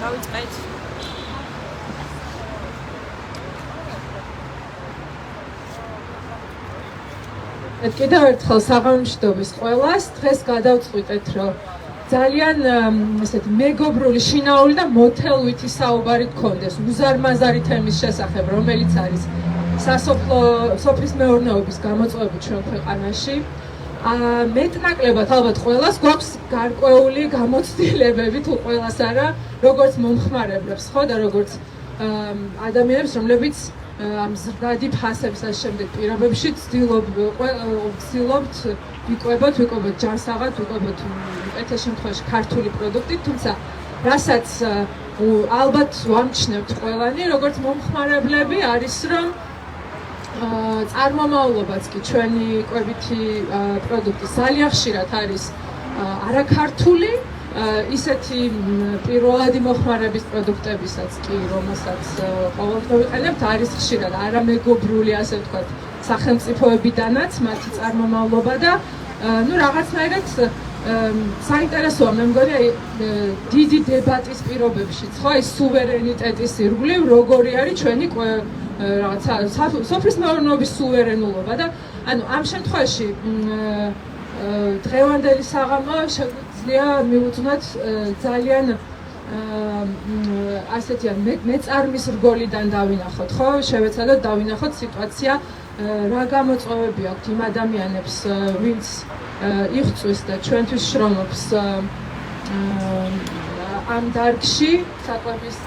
დავიწყეთ. კიდევ ერთხელ საღამოშტობის ყველას დღეს გადავწყვიტეთ, რომ ძალიან ესეთი მეგობრული, შინაური და მოთელვითი საუბარი გქონდეს უზარმაზარი თემის შესახებ, რომელიც არის სოფლის მეურნეობის გამოწვევები ჩვენ ქვეყანაში. მეტნაკლებად ალბათ ყველას გვაქვს გარკვეული გამოცდილებები, თუ ყველას არა, როგორც მომხმარებლებს, ხო და როგორც ადამიანებს, რომლებიც ამ ზრდადი ფასების ამ შემდეგ პირობებში ვცდილობთ ვიკვებოთ ჯანსაღად, ვიკვებოთ უკეთეს შემთხვევაში ქართული პროდუქტით, თუმცა რასაც ალბათ ვამჩნევთ ყველანი, როგორც მომხმარებლები, არის რომ წარმომავლობაც კი ჩვენი კვებითი პროდუქტი ძალიან ხშირად არის არაქართული, ისეთი პირველადი მოხმარების პროდუქტებისაც კი, რომელსაც ყოველდღე ვიყენებთ, არის ხშირად არამეგობრული, ასე ვთქვათ, სახელმწიფოებიდანაც მათი წარმომავლობა და რაღაცნაირად საინტერესოა, მე მგონი, დიდი დებატის პირობებშიც, ხო, ეს სუვერენიტეტის ირგვლივ როგორი არის ჩვენი რაღაცა სოფლის მეურნეობის სუვერენულობა და ანუ ამ შემთხვევაში დღევანდელი საღამო შეგვიძლია მივუძვნოთ ძალიან ასეთია მეწარმის რგოლიდან დავინახოთ, ხო? შევეცადოთ დავინახოთ სიტუაცია, რა გამოწვევები აქვთ იმ ადამიანებს, ვინც იღწვის და ჩვენთვის შრომობს ამ დარგში საკვების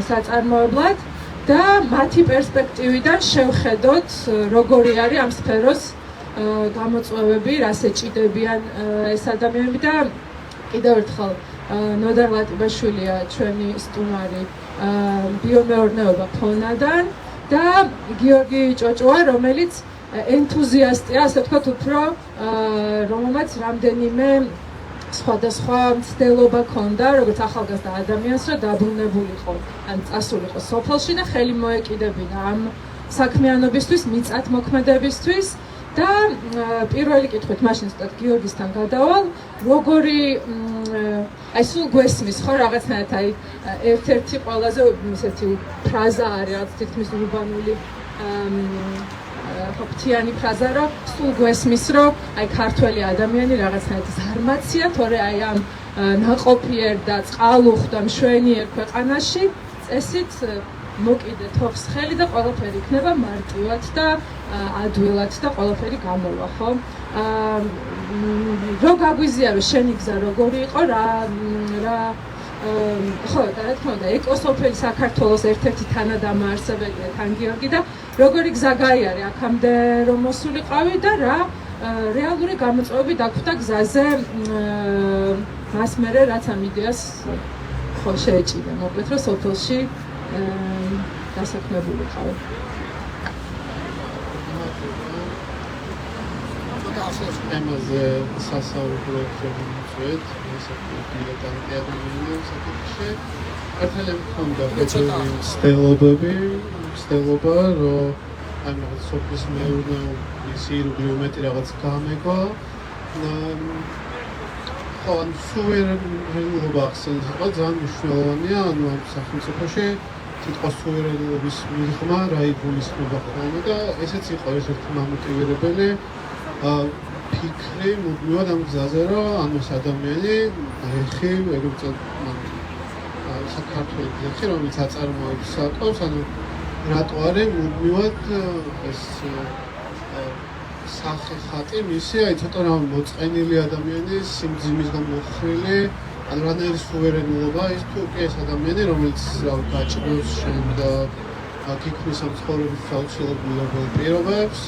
საწარმოებლად და მათი პერსპექტივიდან შევხედოთ, როგორი არის ამ სფეროს გამოწვევები, რას ეჭიდებიან ეს ადამიანები და კიდევ ერთხელ ნოდარ ლატიბაშვილია ჩვენი სტუმარი ბიომეურნეობა ფონადან და გიორგი ჭოჭოა, რომელიც ენთუზიასტია, ასე ვთქვათ, უფრო რომელმაც რამდენიმე სხვადასხვა მცდელობა ქონდა, როგორც ახალგაზრდა ადამიანს, რომ დაბრუნებულიყო, ან წასულიყო სოფელში და ხელი მოეკიდებინა ამ საქმიანობისთვის, მიწათმოქმედებისთვის და პირველი კითხვით მაშინ ზუსტად გიორგისთან გადავალ, როგორი აი სულ გვესმის ხო რაღაცნაირად აი ერთ-ერთი ყველაზე ისეთი ფრაზა არის, რაღაც თითქმის ურბანული ფაქტიანი ფრაზა, რომ სულ გვესმის, რომ აი ქართველი ადამიანი რაღაცნაირად ზარმაცია, თორე აი ამ ნაყოფიერ და წყალუხ და მშვენიერ ქვეყანაში წესით მოკიდე თოხს ხელი და ყველაფერი იქნება მარტივად და ადვილად და ყველაფერი გამოვა, ხო? რო გაგვიზია, რომ შენი გზა როგორი იყო, ხო, და რა თქმა უნდა, ეკოსოფელი საქართველოს ერთ-ერთი თანადამაარსებელია თან გიორგი და როგორი გზა გაიარე აქამდე რომ მოსულიყავი და რა რეალური გამოწვევები დაგვხვდა გზაზე მას მერე რაც ამ იდეას ხო შეეჭიდა, მოკლედ რომ სოფელში დასაქმებულიყავი. თემაზე სასაუბროთ შემოწვეთ, დილეტანტი ადამიანებს საკითხში. ერთად მქონდა ცდილობა, რომ აი რაღაც სოფლის მეურნეობის ირგვლივ მეტი რაღაც გამეგვა. ხო, ან სუვერენულობა ახსენდება, ძალიან მნიშვნელოვანია, ანუ ამ სახელმწიფოში თითქოს სუვერენულობის მიღმა რა იგულისხმება ხოლმე და ესეც იყო ერთ-ერთი მამოტივირებელი ფიქრი მუდმივად ამ გზაზე, რომ ანუ ეს ადამიანი ეხი ეგრეთ საქართველოს გზაში, რომელიც აწარმოებს საკვებს, ანუ რატო არის მუდმივად ეს სახე-ხატი მისი, აი ცოტა რა მოწყენილი ადამიანის სიმძიმისგან მოხრილი, ანუ რანაირი სუვერენულობა ის თუ კი ეს ადამიანი, რომელიც რა გაჭირავს შენ და თითქმის ამ ცხოვრების საუცილებლობელ პირობებს,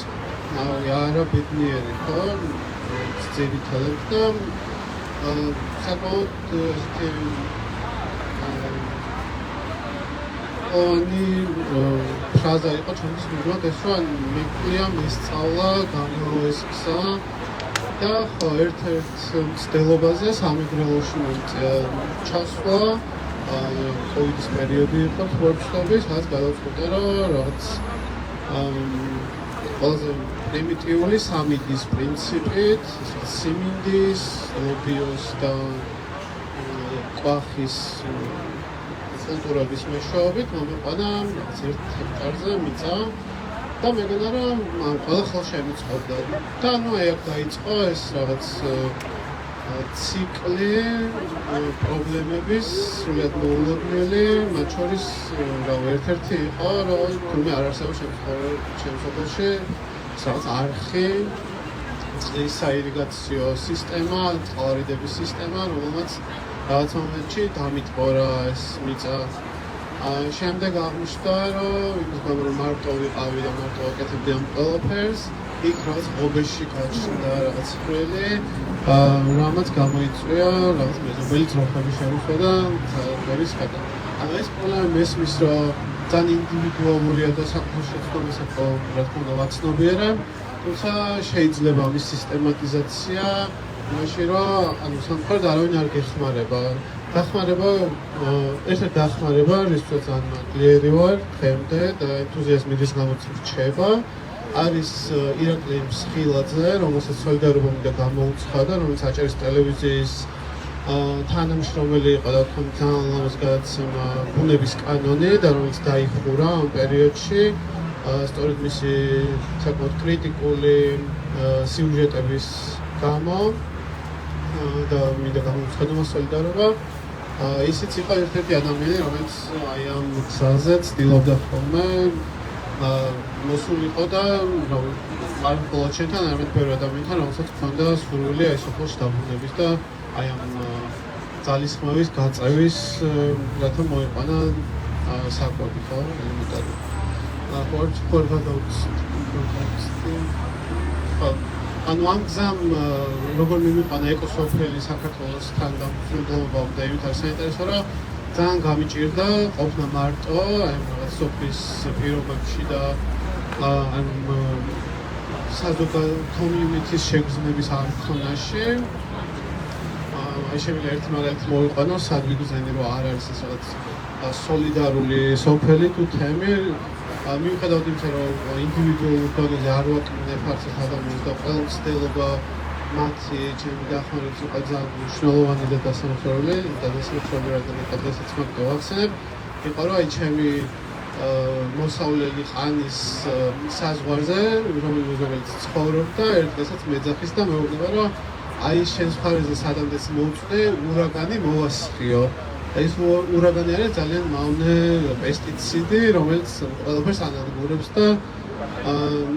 არა ბედნიერი, ხო? ძირითადად და საკმაოდ ფრაზა იყო ჩვენთვის მიგვიყვანთ ეს, რომ მეკვია მისწავლა, გამოესწა და ხო, ერთ-ერთ მცდელობაზე სამეგრელოში მომწია ჩასვლა, კოვიდის პერიოდი იყო თბილისში, სადაც გადავწყვიტე, რომ რაღაც ყველაზე პრიმიტიული სამიდის პრინციპით, სიმინდის, ლობიოს და კვახის კულტურების მეშვეობით მომიყვანა 1 ჰექტარზე მიწა და მეგონა რომ ყველა ხელში შემიწყობდა და ანუ აი აქ დაიწყო ეს რაღაც ციკლი პრობლემების სრულად მოულოდნელი, მათ შორის ერთ-ერთი იყო, რომ თურმე არ არსებობს შემოსავლში რაღაც არხი, წყლის საირიგაციო სისტემა, წყალვარიდების სისტემა, რომელმაც რაღაც მომენტში დამიტყორა ეს მიწა. შემდეგ აღმოჩნდა, რომ იმის გამო რომ მარტო ვიყავი და მარტო აკეთებდი ამ ყველაფერს, იქ რაღაც ღობეში გაჩნდა რაღაც ფრელი, რამაც გამოიწვია რაღაც მეზობელი ძროხების შემოსვა და საერთოდ ხატა. ანუ ეს პრობლემა მესმის, რომ ძალიან ინდივიდუალურია და საკუთრებისას რა თქმა უნდა ვაცნობიერე, თუმცა შეიძლება მის სისტემატიზაცია იმაში, რომ ანუ სამწუხაროდ არავინ არ გეხმარება. დახმარება, ერთ-ერთი დახმარება, რისთვისაც ძალიან მადლიერი ვარ დღემდე და ენთუზიაზმი რის გამოც რჩება, არის ირაკლი მსხილაძე, რომელსაც სოლიდარობა მინდა გამოუცხადა, რომელიც აჭარის ტელევიზიის თანამშრომელი იყო და თქო ძალიან ლამაზ გადაცემა ბუნების კანონი და რომელიც დაიხურა ამ პერიოდში, სწორედ მისი საკმაოდ კრიტიკული სიუჟეტების გამო და მინდა გამოუცხადო მას სოლიდარობა. ისიც იყო ერთ-ერთი ადამიანი, რომელიც აი ამ გზაზე ცდილობდა ხოლმე მოსულიყო და არ მხოლოდ შენთან, არამედ ბევრ ადამიანთან, რომელსაც ჰქონდა სურვილი აი სოფელში დაბრუნების და აი ამ ძალისხმევის გაწევის, რათა მოიყვანა საკვები, ხო, ელემენტარული. ანუ ამ გზამ როგორ მიმიყვანა ეკოსოფელი საქართველოსთან დამკვიდრებამდე, იმით არის საინტერესო, რომ ძალიან გამიჭირდა ყოფნა მარტო აი რაღაც სოფლის პირობებში და ამ საზოგადო კომიუნიტის შეგრძნების არქონაში. აი შემიძლია ერთი მაგალითი მოვიყვანო, სად ვიგრძენი, რომ არ არის ეს რაღაც სოლიდარული სოფელი თუ თემი. მიუხედავად იმისა, რომ ინდივიდუალურ დონეზე არ ვაკმნებ არც ერთ ადამიანს და ყველა მცდელობა მათი ჩემი დახმარების იყო ძალიან მნიშვნელოვანი და დასამხრეველი, რადგანაც მაგ დავახსენებ, იყო რომ აი ჩემი მოსავლელი ყანის საზღვარზე, რომელიც ცხოვრობდა, ერთ დღესაც მეძახის და მეუბნება, რომ აი შენს მხარეზე სადამდეც მოუწვდე, ურაგანი მოვასხიო. ეს ურაგანი არის ძალიან მავნე პესტიციდი, რომელიც ყველაფერს ანადგურებს და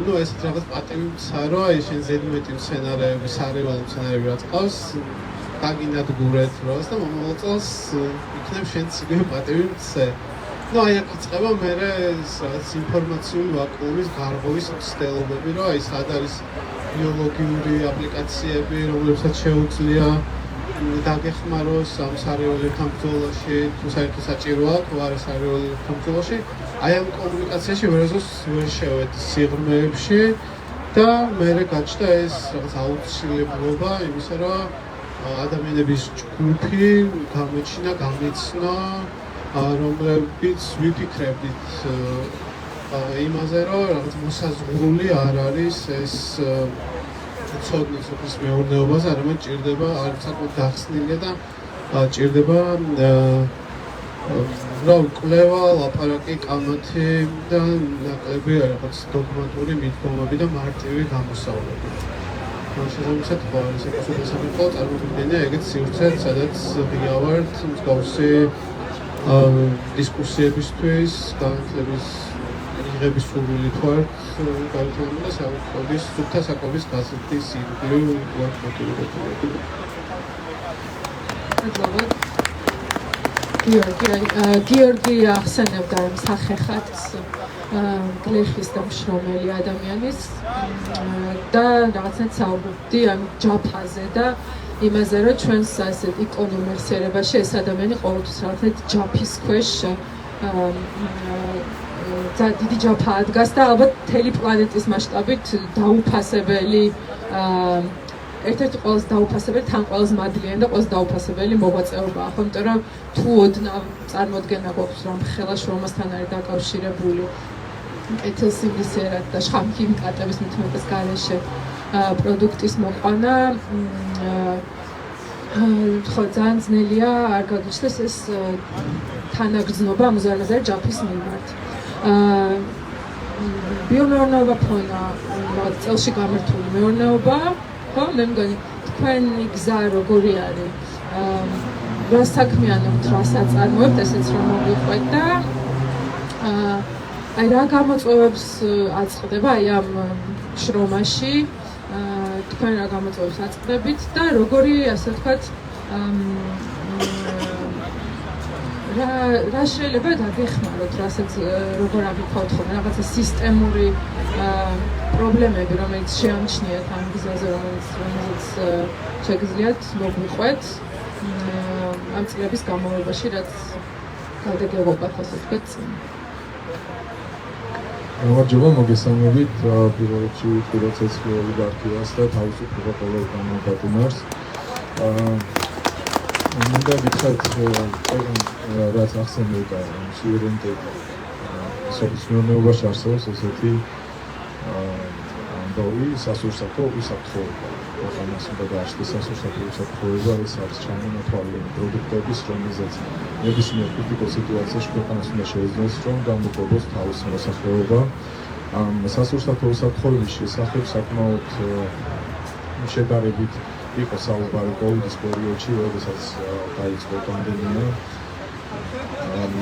ну ესეთ რაღაც პატივი მცარო, აი შენ ზედმეტი მცენარეები, სარეველა მცენარეები რაც ყავს, დაგინადგურეთ როს და მომავალ წელს იქნებ შენც იგივე პატივი მცე. ну აი აქ იწყება მერე რაღაც ინფორმაციული ვაკუუმის გარღვევის ცდელობები, რომ აი სად არის ბიოლოგიური აპლიკაციები, რომლებსაც შეუძლია დაგეხმაროს ამ სარეველებთან ბრძოლაში, თუ საერთოდ საჭიროა, თუ არა სარეველებთან ბრძოლაში. აი ამ კომუნიკაციაში ვერასდროს ვერ შევედი სიღრმეებში და მერე გაჩნდა ეს რაღაც აუცილებლობა იმისა, რომ ადამიანების ჯგუფი გამოჩინა, გამეცნო, რომლებიც ვიფიქრებდით იმაზე, რომ რაღაც მოსაზღვრული არ არის ეს ცოდნა სოფლის მეურნეობაზე, არამედ ჭირდება არ საკმაოდ გახსნილია და ჭირდება რა კვლევა, ლაპარაკი, კამათი და ნაკლები რაღაც დოგმატური მიდგომები და მარტივი გამოსავლები. შესაბამისად, ეს ეკოსოფელი იყო წარმოგვიდგენია ეგეთ სივრცეც, სადაც ღიავართ მსგავსი დისკუსიებისთვის, განათლების იღების სურვილით ვართ გავითვალებული და სუფთა საკვების გაზრდის ირგვლივ ვართ მოტივირებული. გიორგი ახსენებდა იმ სახეხატს გლეხის და მშრომელი ადამიანის და რაღაცნაირად საუბრობდი ამ ჯაფაზე და იმაზე, რომ ჩვენს ასეთ იკონომიკურებაში ეს ადამიანი ყოველთვის რაღაცნაირად ჯაფის ქვეშ დიდი ჯაფა ადგას და ალბათ მთელი პლანეტის მასშტაბით დაუფასებელი ერთ-ერთი ყველაზე დაუფასებელი, თან ყველაზე მადლიანი და ყველაზე დაუფასებელი მოღვაწეობაა, ხო, იმიტომ რომ თუ ოდნავ წარმოდგენა გვაქვს რომ ხელა შრომასთან არის დაკავშირებული ეთილსიმლისერად და შხამქიმიკატების მithumetes გარეშე პროდუქტის მოყვანა ხო, ძალიან ძნელია არ გაგიჩნდეს ეს თანაგრძნობა მუზეუმაზე ჯაფის მიმართ. ბიომეურნეობა ფონა წელში გამართული მეურნეობა, ხო, მე მგონი თქვენი გზა როგორი არის? რა საქმიანობთ, რა საწარმოებთ, ესეც რომ მოგიყვეთ და აი რა გამოწვევებს აწყდება აი ამ შრომაში, თქვენ რა გამოწვევებს აწყდებით და როგორი, ასე ვთქვათ, რა შეიძლება დაგეხმაროთ, რასაც როგორ აღიქვათ ხოლმე რაღაცა სისტემური პრობლემები, რომელიც შეამჩნიათ ამ გზაზე, რომელიც შეგიძლიათ მოგვიყვეთ ამ წლების განმავლობაში, რაც გადაგეღობათ, ასე ვთქვათ. გამარჯობა, მოგესალმებით. პირველ რიგში ვიტყვი, რომ ცეცხლოვანი გართიას და თავისუფლება ყველა განმოგატუნარს. მინდა გითხრათ, რაც ახსენებდა, სუვერენიტეტი სოფლის მეურნეობაში არსებობს ესეთი ამბავი, სასურსათო უსაფრთხოება. ქვეყანას უნდა გააჩნდეს სასურსათო უსაფრთხოება, ეს არის ჩამონათვალული პროდუქტების, რომელზეც ნებისმიერ კრიტიკულ სიტუაციაში ქვეყანას უნდა შეეძლოს, რომ გამოყენოს თავისი მოსახლეობა. სასურსათო უსაფრთხოების შესახებ საკმაოდ შედარებით იყო საუბარი კოვიდის პერიოდში, როდესაც დაიწყო პანდემია.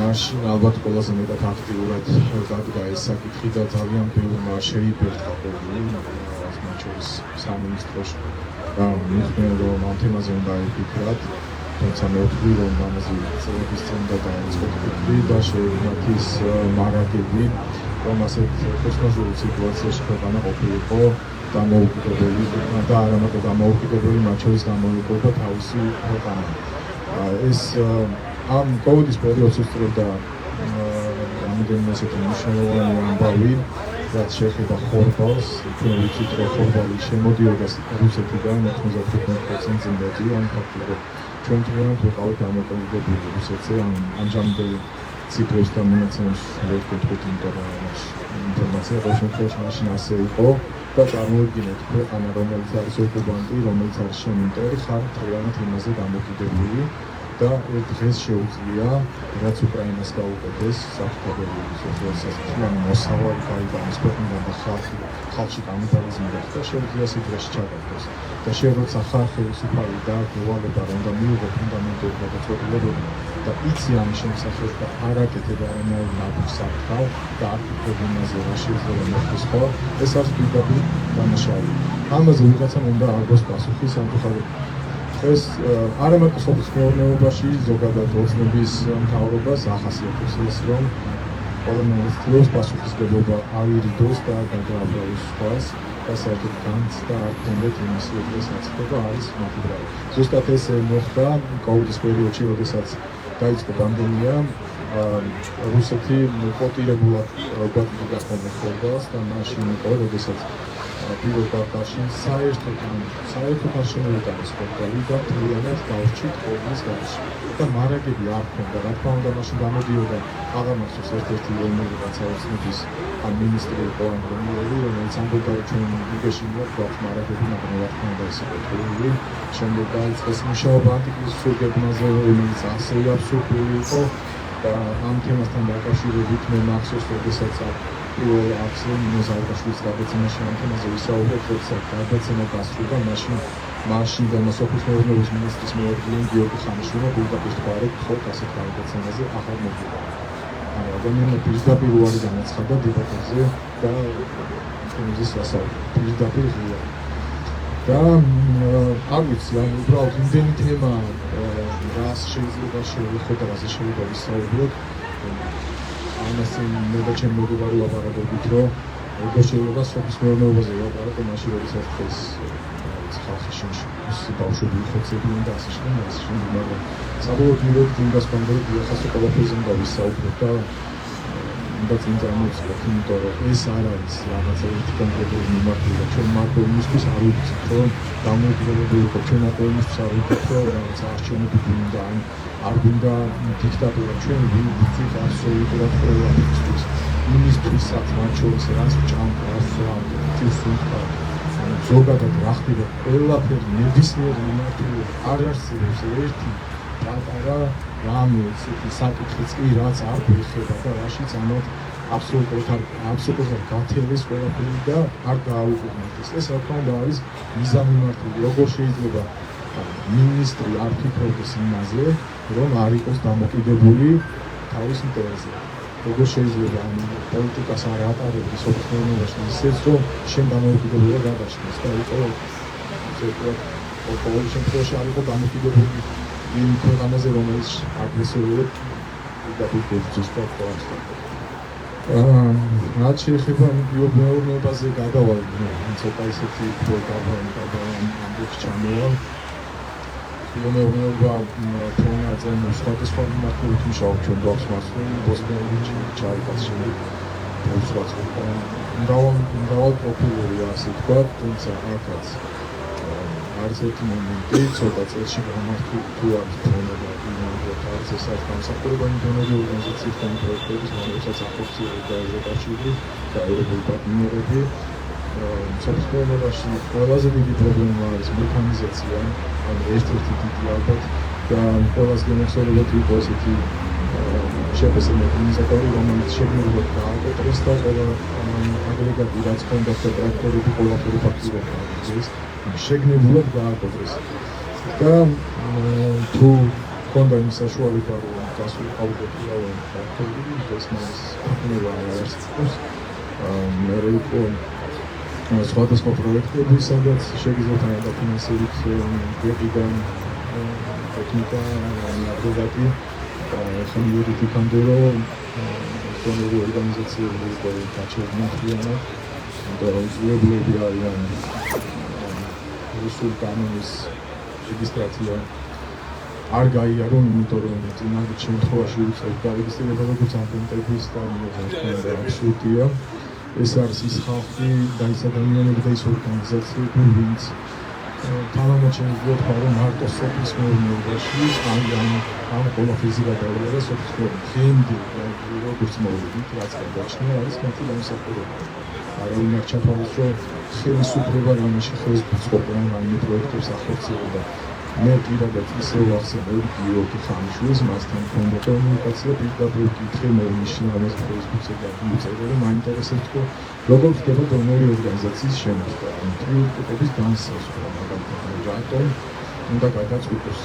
მაშინ ალბათ ყველაზე მეტად აქტიურად დადგა ეს საკითხი და ძალიან ბევრმა შეიბერდა ყოველი მათ შორის სამინისტროში. მიხდენ რომ ამ თემაზე უნდა იფიქრათ, თუმცა მე ვთვლი რომ ამაზე წლების წინ დაიწყო ფიქრი და შეექმნათ ის მარაგები, რომ ასეთ ფორსმაჟორულ სიტუაციაში ქვეყანა ყოფილიყო დამოუკიდებელი და არამარტო დამოუკიდებელი, მათ შორის გამოიყურება თავისი ქვეყანა. ეს ამ კოვიდის პერიოდს უსწრებდა რამდენიმე ესეთი მნიშვნელოვანი ამბავი, რაც შეეხება ხორბალს. თქვენ ვიცით, რომ ხორბალი შემოდიოდა რუსეთიდან 95% იმდენი, ან ფაქტობრივად ჩვენ თვითონაც ვიყავით დამოკიდებული რუსეთზე, ამჟამინდელი ციფრებს და მონაცემებს ვერ გეტყვით, იმიტომ რომ ინფორმაცია ყოველ შემთხვევაში მაშინ ასე იყო და წარმოვიდგინეთ ქვეყანა, რომელიც არის ოკუპანტი, რომელიც არის შემონტერი, ხარ დღიანად იმაზე დამოკიდებული. და ერთ დღეს შეუძლია, რაც უკრაინას გაუკეთეს საფრთხეები, სასახლიანი მოსავალი გაიგონოს ქვეყნიდან და ხალხში გამოდარიზმი და შეუძლია სიტყვაში ჩაგართოს. და როცა ხალხი უსუფარი და გვალება რომ და მიიღო ფუნდამენტური გადაწყვეტილებები და იცი ამის შემსახურება და არ აკეთებ არანაირ ნაბიჯს საფრთხავ და არ ფიქრობ იმაზე, რა შეიძლება მოხდეს ხო, ეს არის პირდაპირ დამნაშავე. ამაზე ვიღაცამ უნდა აიღოს პასუხი სამწუხაროდ. ეს არამარტო სოფლის მეურნეობაში, ზოგადად ოცნების მთავრობას ახასიათებს ის, რომ ყველანაირ დროს პასუხისმგებლობა ავირიდოს და გადააბრალოს სხვას და საერთოდ განც და არ გქონდეთ იმის საწყობა არის მათი ბრალი. ზუსტად ეს მოხდა კოვიდის პერიოდში, როდესაც დაიწყო პანდემია, რუსეთი პოტირებულად გვაქვს ხორბალს და მაშინ იყო, როდესაც პირველ კvartalში საერთოდ არ შემოიტანეს ხორბალი და მთლიანად დავრჩით ხორბლის გარეშე. და მარაგები არ ქონდა, რა თქმა უნდა, მაშინ გამოდიოდა აღარ მახსოვს ერთ-ერთი ეროვნული განსაკუთრების მინისტრი იყო ანგლიელი, რომელიც ამბობდა, რომ ჩვენ იგეში გვაქვს მარაგები, მაგრამ რა თქმა უნდა ეს იყო თვლილი. შემდეგ დაიწყეს მუშაობა ანტიკრიზისულ გეგმაზე, რომელიც ასევე აბსურდული იყო და ამ თემასთან დაკავშირებით მე მახსოვს, როდესაც პირველ აქცია მინოზავკაშვილის გადაცემაში ამ თემაზე ვისაუბრეთ, როდესაც გადაცემა დასრულდა, მაშინ და სოფლის მეურნეობის მინისტრის მეორგien გიორგი ხანიშვილმა პირდაპირ თქვა, რომ ხოთ ასეთ გადაცემაზე ახალ მოღვაწე. ადამიანმა პირდაპირ უარი განაცხადა დებატებზე და თემის ასაუბრეთ პირდაპირ ღია. და არ ვიცი, უბრალოდ იმდენი თემა რას შეიძლება შევეხოთ და რაზე შეიძლება ვისაუბროთ. ამას მე და ჩემი მეგობარი ვაპარაკობთ, რომ როგორ შეიძლება სოფლის მეურნეობაზე ვაპარაკო, მაშინ როდესაც ეს ხალხში ბავშვები ხოცებიან და ასე შემდეგ, მაგრამ საბოლოოდ მივედით იმ გასპანდებით, ახლა ყველაფერზე უნდა ვისაუბროთ და უნდა წინ წარმოვიწყოთ, იმიტომ რომ ეს არ არის რაღაცა ერთი კონკრეტული მიმართულება. ჩვენ მარტო იმისთვის არ ვიცით, რომ დამოუკიდებელი იყო, ჩვენ მარტო იმისთვის არ ვიცით, რომ რაღაცა არჩევნები გვინდა, არ გვინდა დიქტატურა, ჩვენ ვიცით აბსოლუტურად ყველაფერთვის. იმისთვისაც მათ შორის რაც ჭამს, რაც ცისუნთქავს. ზოგადად რა ხდება ყველაფერი ნებისმიერ მიმართულებით არ არსებობს ერთი პატარა რამე ისეთი საკითხიც კი რაც არ გვეხება და რაშიც ამათ აბსოლუტურად გათელის ყველაფერი და არ გააუყურებთ. ეს რა თქმა უნდა არის მიზანმიმართული. როგორ შეიძლება მინისტრი არ ფიქრობს იმაზე, რომ არ იყოს დამოკიდებული თავის ინტერესზე. როგორ შეიძლება ამ პოლიტიკას არ ატარებდეს სოფლმეურნეობაში ისეც, რომ შენ დამოუკიდებლობა გადაჭრეს და იყო ყოველ შემთხვევაში არ იყო დამოკიდებული იმ ქვეყანაზე, რომელიც აგრესორულად დაბეჭდეს და ყოველთვის. რაც შეეხება მეურნეობაზე გადავალ, ცოტა ისეთი ამბობს ჩამოვალ. მეურნეობა ფონაზე სხვადასხვა მიმართულებით მუშაობ ჩვენ გვაქვს მასწავლებელი ბოსტონში ჩაიკაცში მრავალ პროფილურია ასე თქვა, თუმცა აქაც არის ერთი მომენტი, ცოტა წელში გამართული თუ არის ფონება არის ეს არის განსაკუთრებული დონორი ორგანიზაციებთან პროექტების, რომელსაც ახორციელებს ევროკავშირი და ევროპული პარტნიორები. სოფლმეურნეობაში ყველაზე დიდი პრობლემა არის მექანიზაცია, ანუ ერთ-ერთი დიდი ალბათ და ყველაზე განახსოვებად იყო ესეთი შეფასება მექანიზატორი, რომელიც შეგნებულად გააკეთეს და ყველა აგრეგატი რაც ჰქონდა და ტრაქტორები ყველაფერი ფაქტურად გააკეთეს, შეგნებულად გააკეთეს. და თუ ჰქონდა იმ საშუალება, რომ გასულიყავდეთ ურავენ ტრაქტორები, ეს მას ხმევა არის. მე იყო სხვადასხვა პროექტები, სადაც შეგიძლიათ დაფინანსებით გეყიდან ტექნიკა, აგრეგატი, ხმიერითი რომ დონორი ორგანიზაციები იყო გაჩერდნიანად და უძლებლები არიან რუსულ კანონის რეგისტრაცია არ გაიარო, იმიტომ რომ წინასწარ შემთხვევაში უწევს გარეგისტრირება როგორც აკონტების და აბსურდია. ეს არის ის ხალხი და ის ადამიანები და ის ორგანიზაციები, ვინც თანამოჩენილი ხარ მარტო სოფლის მეურნეობაში, ამ ყველაფერზე გადავიდა სოფლის გენდი, როგორც მოვიდით, რაც გადაჭრა არის მათი დამსახურება. არავინ არ ჩაფაროს, რომ ხელისუფლება რამეში ხელს უწყობდა რაიმე პროექტებს ახორციელებდა. მე პირადად ისე ვახსენებ გიორგი ხანიშვილს, მასთან მქონდა კომუნიკაცია, პირდაპირ კითხე მოვნიშნა ამას ფეისბუქზე და მიწერა, რომ მაინტერესებს, რომ როგორ ხდება დონორი ორგანიზაციის შემოსვლა, პრიორიტეტების განსაზღვრა, მაგალითად, რატომ უნდა გადაწყვიტოს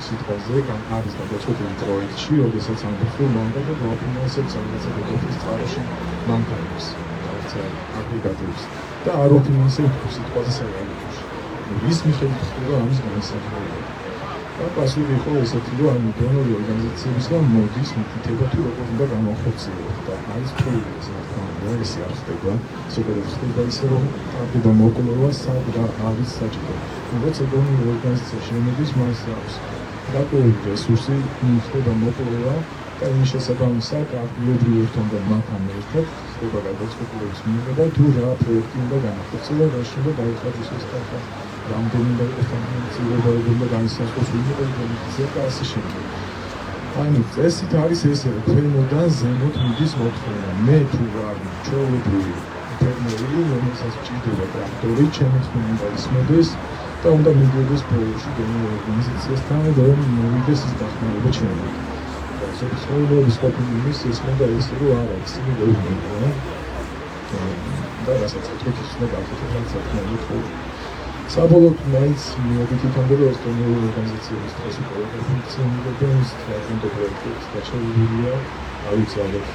სიტყვაზე, არის გადაწყვეტილი პროექტში, როდესაც ამბობს, რომ მანდა და დაფინანსებს რაღაცა ევროპის წყაროში მანქანებს, რაღაცა აგრეგატებს და არ ოფინანსებს სიტყვაზე საერთოდ. ის მიხედვით ხდება ამის განსაზღვრება. და პასუხი იყო ესეთი, რომ ამ დონორი ორგანიზაციებისგან მოდის მითითება თუ როგორ უნდა გამახორციელოს და არის ფული ეს რა თქმა უნდა, ეს არ ხდება. ზოგადად ხდება ისე, რომ ტარდება მოკვლევა, სად არის საჭირო. როცა დონორი ორგანიზაცია შემოდის, მას აქვს დაკავებული რესურსი, ხდება მოკვლევა და იმ შესაბამისად აქტიურობრივ ერთმანეთთან მათთან ერთად ხდება გადაწყვეტილების მიღება თუ რა პროექტი უნდა განახორციელოს, რა შეიძლება დაიხადოს ეს თანხა. რამდენი უნდა იყოს თანხმოვანობა და განსაზღვროს უნდა ბენეფიცია და ასე შემდეგ. ანუ წესით არის ესე, რომ ქვემოდან ზემოთ მიდის მოთხოვნა. მე თუ ვარ ჩვეულებრივი ფერმერი, რომელსაც ჭირდება ტრაქტორი, ჩემი თქმით უნდა ისმოდეს და უნდა მიდიოდეს პროექტში დონორი ორგანიზაციასთან, რომ მოვიდეს ის დახმარება ჩემი. და სოფლმეურნეობის ყოფილი ეს უნდა ისე, რომ არ არის ისინი გეუბნება. და რასაც ეთქეთ უნდა გახსოვდეს საქმე. საბოლოოდ მაინც მოგვითითამდა, რომ ეს დონორი ორგანიზაციების დღეს უკვე ფუნქციონირებენ, სტრატეგიულ პროექტებს გაჩერებულია, აუცილებლად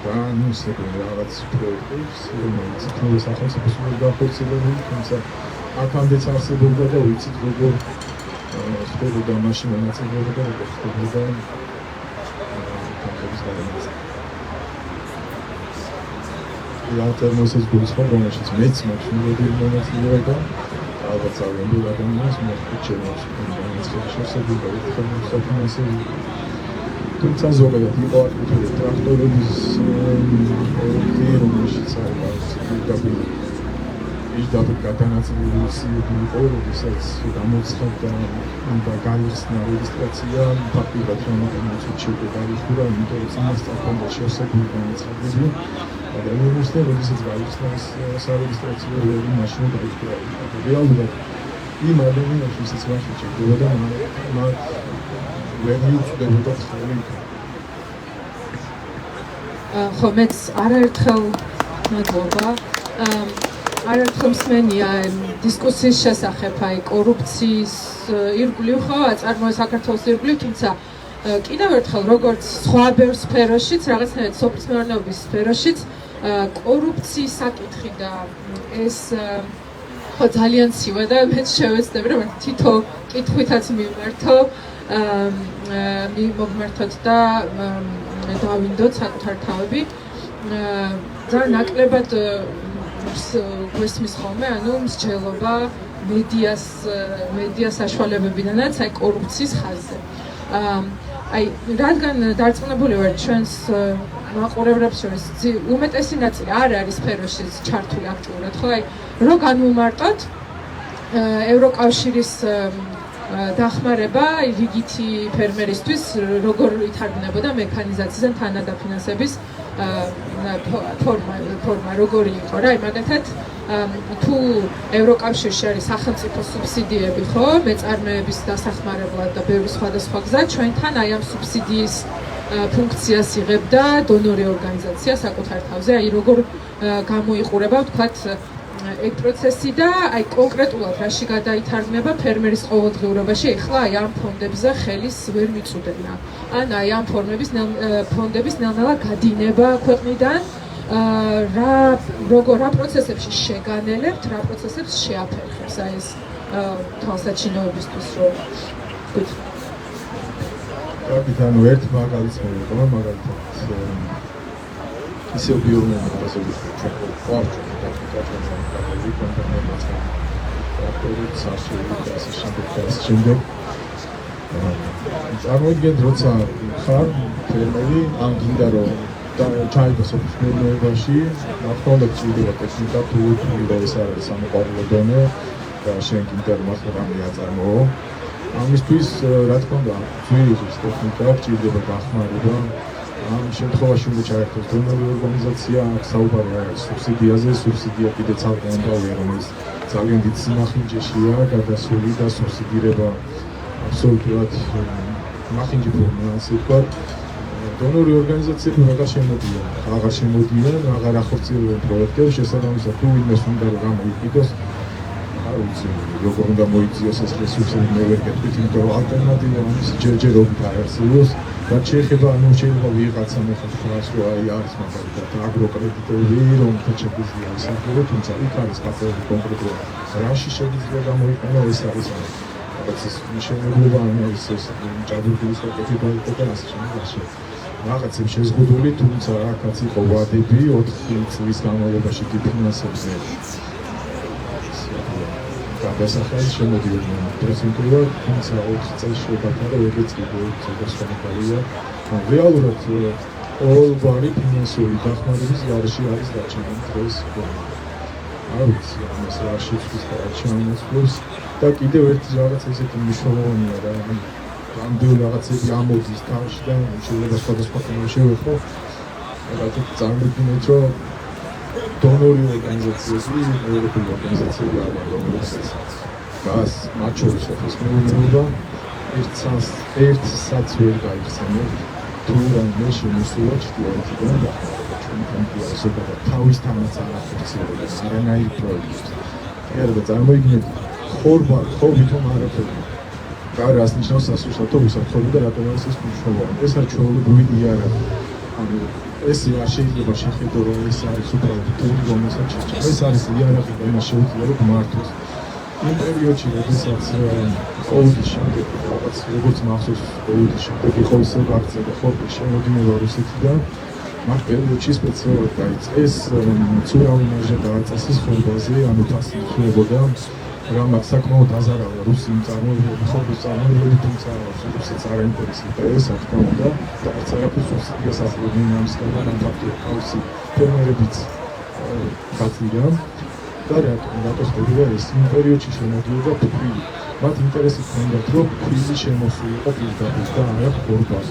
განუსაკუთრებენ რაღაც პროექტებს, რომელიც თითოეულ სახელმწიფოს უნდა გახორციელებული, თუმცა აქამდეც არსებობდა და ვიცით როგორ ხდებოდა მაშინ მონაწილეობა და როგორ ხდებოდა თანხების გადამტანა. ალტერნატივას გულისხმობ, რომელშიც მეც მაქვს მიღებული მონაწილეობა, ალბათ ძალიან ადამიანს მოხდა ჩემს განაცხადი შესაძლებელი თუმცა ზოგადად იყო აკეთებული ტრაქტორების პროექტი, რომელშიც არის პირდაპირ გადანაწილებული იყო, როდესაც გამოცხადდა და გაიხსნა რეგისტრაცია, ფაქტობრივად რამოდენიმე წუთში უკვე გაიხურა, იმიტომ რომ წინასწარ ჰქონდა შევსებული განაცხადები. ადამიანებს და როდესაც გაიხსნა ეს სარეგისტრაციო მაშინა დაიწყო. რეალურად იმ ადამიანებს ვისაც ვახში ჭირდებოდა მათ ვერ მიუწვდებოდა ხელი. ხო მეც არაერთხელ მადლობა. არაერთხელ მსმენია დისკუსიის შესახებ აი კორუფციის ირგვლივ ხო აწარმოა საქართველოს ირგვლივ, თუმცა კიდევ ერთხელ როგორც სხვა ბევრ სფეროშიც, რაღაცნაირად სოფლის მეურნეობის სფეროშიც კორუფციის საკითხი და ეს ხო ძალიან ცივა და მეც შევეცდები რომ თითო კითხვითაც მივმართოთ და დავინდოთ საკუთარ თავები. ძალიან ნაკლებად გვესმის ხოლმე, ანუ მსჯელობა მედია საშუალებებიდანაც აი კორუფციის ხაზზე. აი რადგან დარწმუნებული ვარ ჩვენს მაყურებლებს შორის უმეტესი ნაწილი არ არის სფეროში ჩართული აქტიურად, ხო? აი რო განვუმარტოთ ევროკავშირის დახმარება რიგითი ფერმერისთვის როგორ ითარგმნებოდა მექანიზაციიდან თანადაფინანსების ფორმა როგორი იყო რა, აი მაგალითად თუ ევროკავშირში არის სახელმწიფო სუბსიდიები, ხო, მეწარმეების დასახმარებლად და ბევრი სხვადასხვა გზა, ჩვენთან აი ამ სუბსიდიის ფუნქციას იღებდა დონორი ორგანიზაცია საკუთარ თავზე, აი როგორ გამოიყურება ვთქვათ ეგ პროცესი და აი კონკრეტულად რაში გადაითარგმნება ფერმერის ყოველდღიურობაში, ახლა აი ამ ფონდებზე ხელის ვერ მიწვდენა. ან აი ამ ფონდების ნელ-ნელა გადინება ქვეყნიდან რა პროცესებში შეგანელებთ, რა პროცესებს შეაფერხებს აი ეს თვალსაჩინოებისთვის რომ ვთქვით. ანუ ერთ მაგალითს მოვიყვა, მაგალითად ისე ბიურნები ასეთი წარმოიდგენთ, როცა ხარ ფერმერი, ან გინდა რომ ჩაიგოს სოფლის მეურნეობაში, ახლა უნდა გჭირდება ტექნიკა, თუ ეს არის სამოყვარულო დონე და შენ გინდა რომ ახლა რამე აწარმოო. ამისთვის რა თქმა უნდა, ძვირის ტექნიკა გჭირდება დახმარება. ამ შემთხვევაში უნდა ჩაერთოს დონორი ორგანიზაცია, საუბარი არის სუბსიდიაზე, სუბსიდია კიდე ცალკე ამბავია, რომელიც ძალიან დიდ სიმახინჯეშია გადასული და სუბსიდირება აბსოლუტურად მახინჯი ფორმაა, ასე ვთქვათ. დონორი ორგანიზაციები აღარ შემოდიან, აღარ ახორციელებენ პროექტებს, შესაბამისად თუ ვინმეს უნდა რომ გამოიყიდოს, არ ვიცი, როგორ უნდა მოიწიოს ეს რესურსები, მე ვერ გეტყვით, იმიტომ რომ ალტერნატივა ამის ჯერჯერობით არ არსებობს. რაც შეეხება, ანუ შეიძლება ვიღაცა მოხდეს, რომ აი არის მაგალითად აგროკრედიტები, რომელთა შეგვიძლია ისახებო, თუმცა იქ არის გაწეული კონკრეტულად რაში შეგიძლია გამოიყენო, ეს არის რაღაც ის მშენებლობა, ანუ ეს ჭადურგილის საკითხი და ასე შემდეგ. რაღაცებს შეზღუდული, თუმცა აქაც იყო ვადები 4 წლის განმავლობაში დიფინანსებზე. გადასახადი შემოდიოდნენ პროცენტულად, თუმცა 4 წელს შევდაფარო ეგეც კიდევ სხვადასხვანაირია. რეალურად ყოველგვარი ფინანსური დახმარების გარეშე არის დაჭერილი დღეს. არ ვიცი, ამას რა შეცვლის და რა შეამოსვლებს და კიდევ ერთი რაღაც ესეთი მნიშვნელოვანია რა, რამდენი რაღაცები ამოდის თავში და შეიძლება სხვადასხვა ფორმაში შევეხო. მაგალითად წარმოიდგინეთ, რომ დონორი ორგანიზაციები, ევროპული ორგანიზაციები არის, რომელიც გას მათ შორის სოფლის მეურნეობა ერთსაც ვერ გაიხსენებს, თუ რამე შემოსულა ჩრდილოეთიდან და ჩვენთან ზოგადად თავისთანაც არ ახორციელებს არანაირ პროექტს. ერთხელ წარმოიდგინეთ, ხო ვითომ არაფერი. გარას ნიშნავს სასურსათო უსაფრთხოება და რატომ არის ეს მნიშვნელოვანი. ეს არის ჩვეულებრივი იარაღი. ანუ ეს არ შეიძლება შეხედო, რომ ეს არის უბრალოდ თული, რომელსაც შეჭრა. ეს არის იარაღი და იმას შეუძლია რომ მართოს. იმ პერიოდში, როდესაც კოუდის შემდეგ, როგორც მახსოვს, კოუდის შემდეგ იყო ისე გაქცევა ხორბლის შემოდინება რუსეთიდან, მათ პერიოდში სპეციალურად დაიწყეს ცურავი მარჟა დააწესეს ხორბალზე, ანუ თასი იცვლებოდა, რამაც საკმაოდ აზარავდა რუსი მწარმოებლები, ხორბლის მწარმოებლები, თუმცა რუსეთს არ აინტერესებდა ეს, რა თქმა უნდა, და არც არაფერს სუბსიდიას ახლობდნენ ამის გამო, ამ ფაქტით თავისი ფერმერებიც გაწირა. და რატოს ხდება ეს იმ პერიოდში შემოდიოდა ფქვილი. მათ ინტერესი ჰქონდათ, რომ ფქვილი შემოსულიყო პირდაპირ და არა ხორბალს.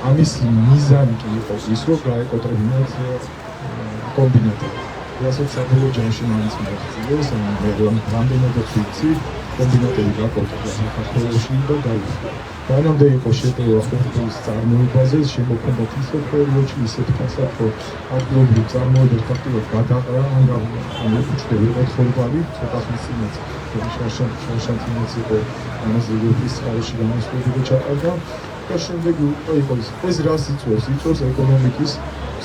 ამის მიზანი კი იყო ის, რომ გაეკოტრებინათ კომბინატი. რასაც საბოლოო ჯამში მაინც მიღწევს, მე რამდენადაც ვიცი, კომბინატები გაკეთდა საქართველოში და გაიხსნა. მანამდე იყო შეტევა ხუთის წარმოებაზე, შემოქმედათ ისე პერიოდში, ისე თქვასათ, რომ ადგილობრივ წარმოებებს ფაქტობრივად გადაყრა, ან უჩვენებია ხორბალი, ცოტა ხნის წინაც, შანშანთინაც იყო ამაზე ევროპის ხარში გამოსვლები ჩაყარდა და შემდეგ იყო ეს რას იწვევს? იწვევს ეკონომიკის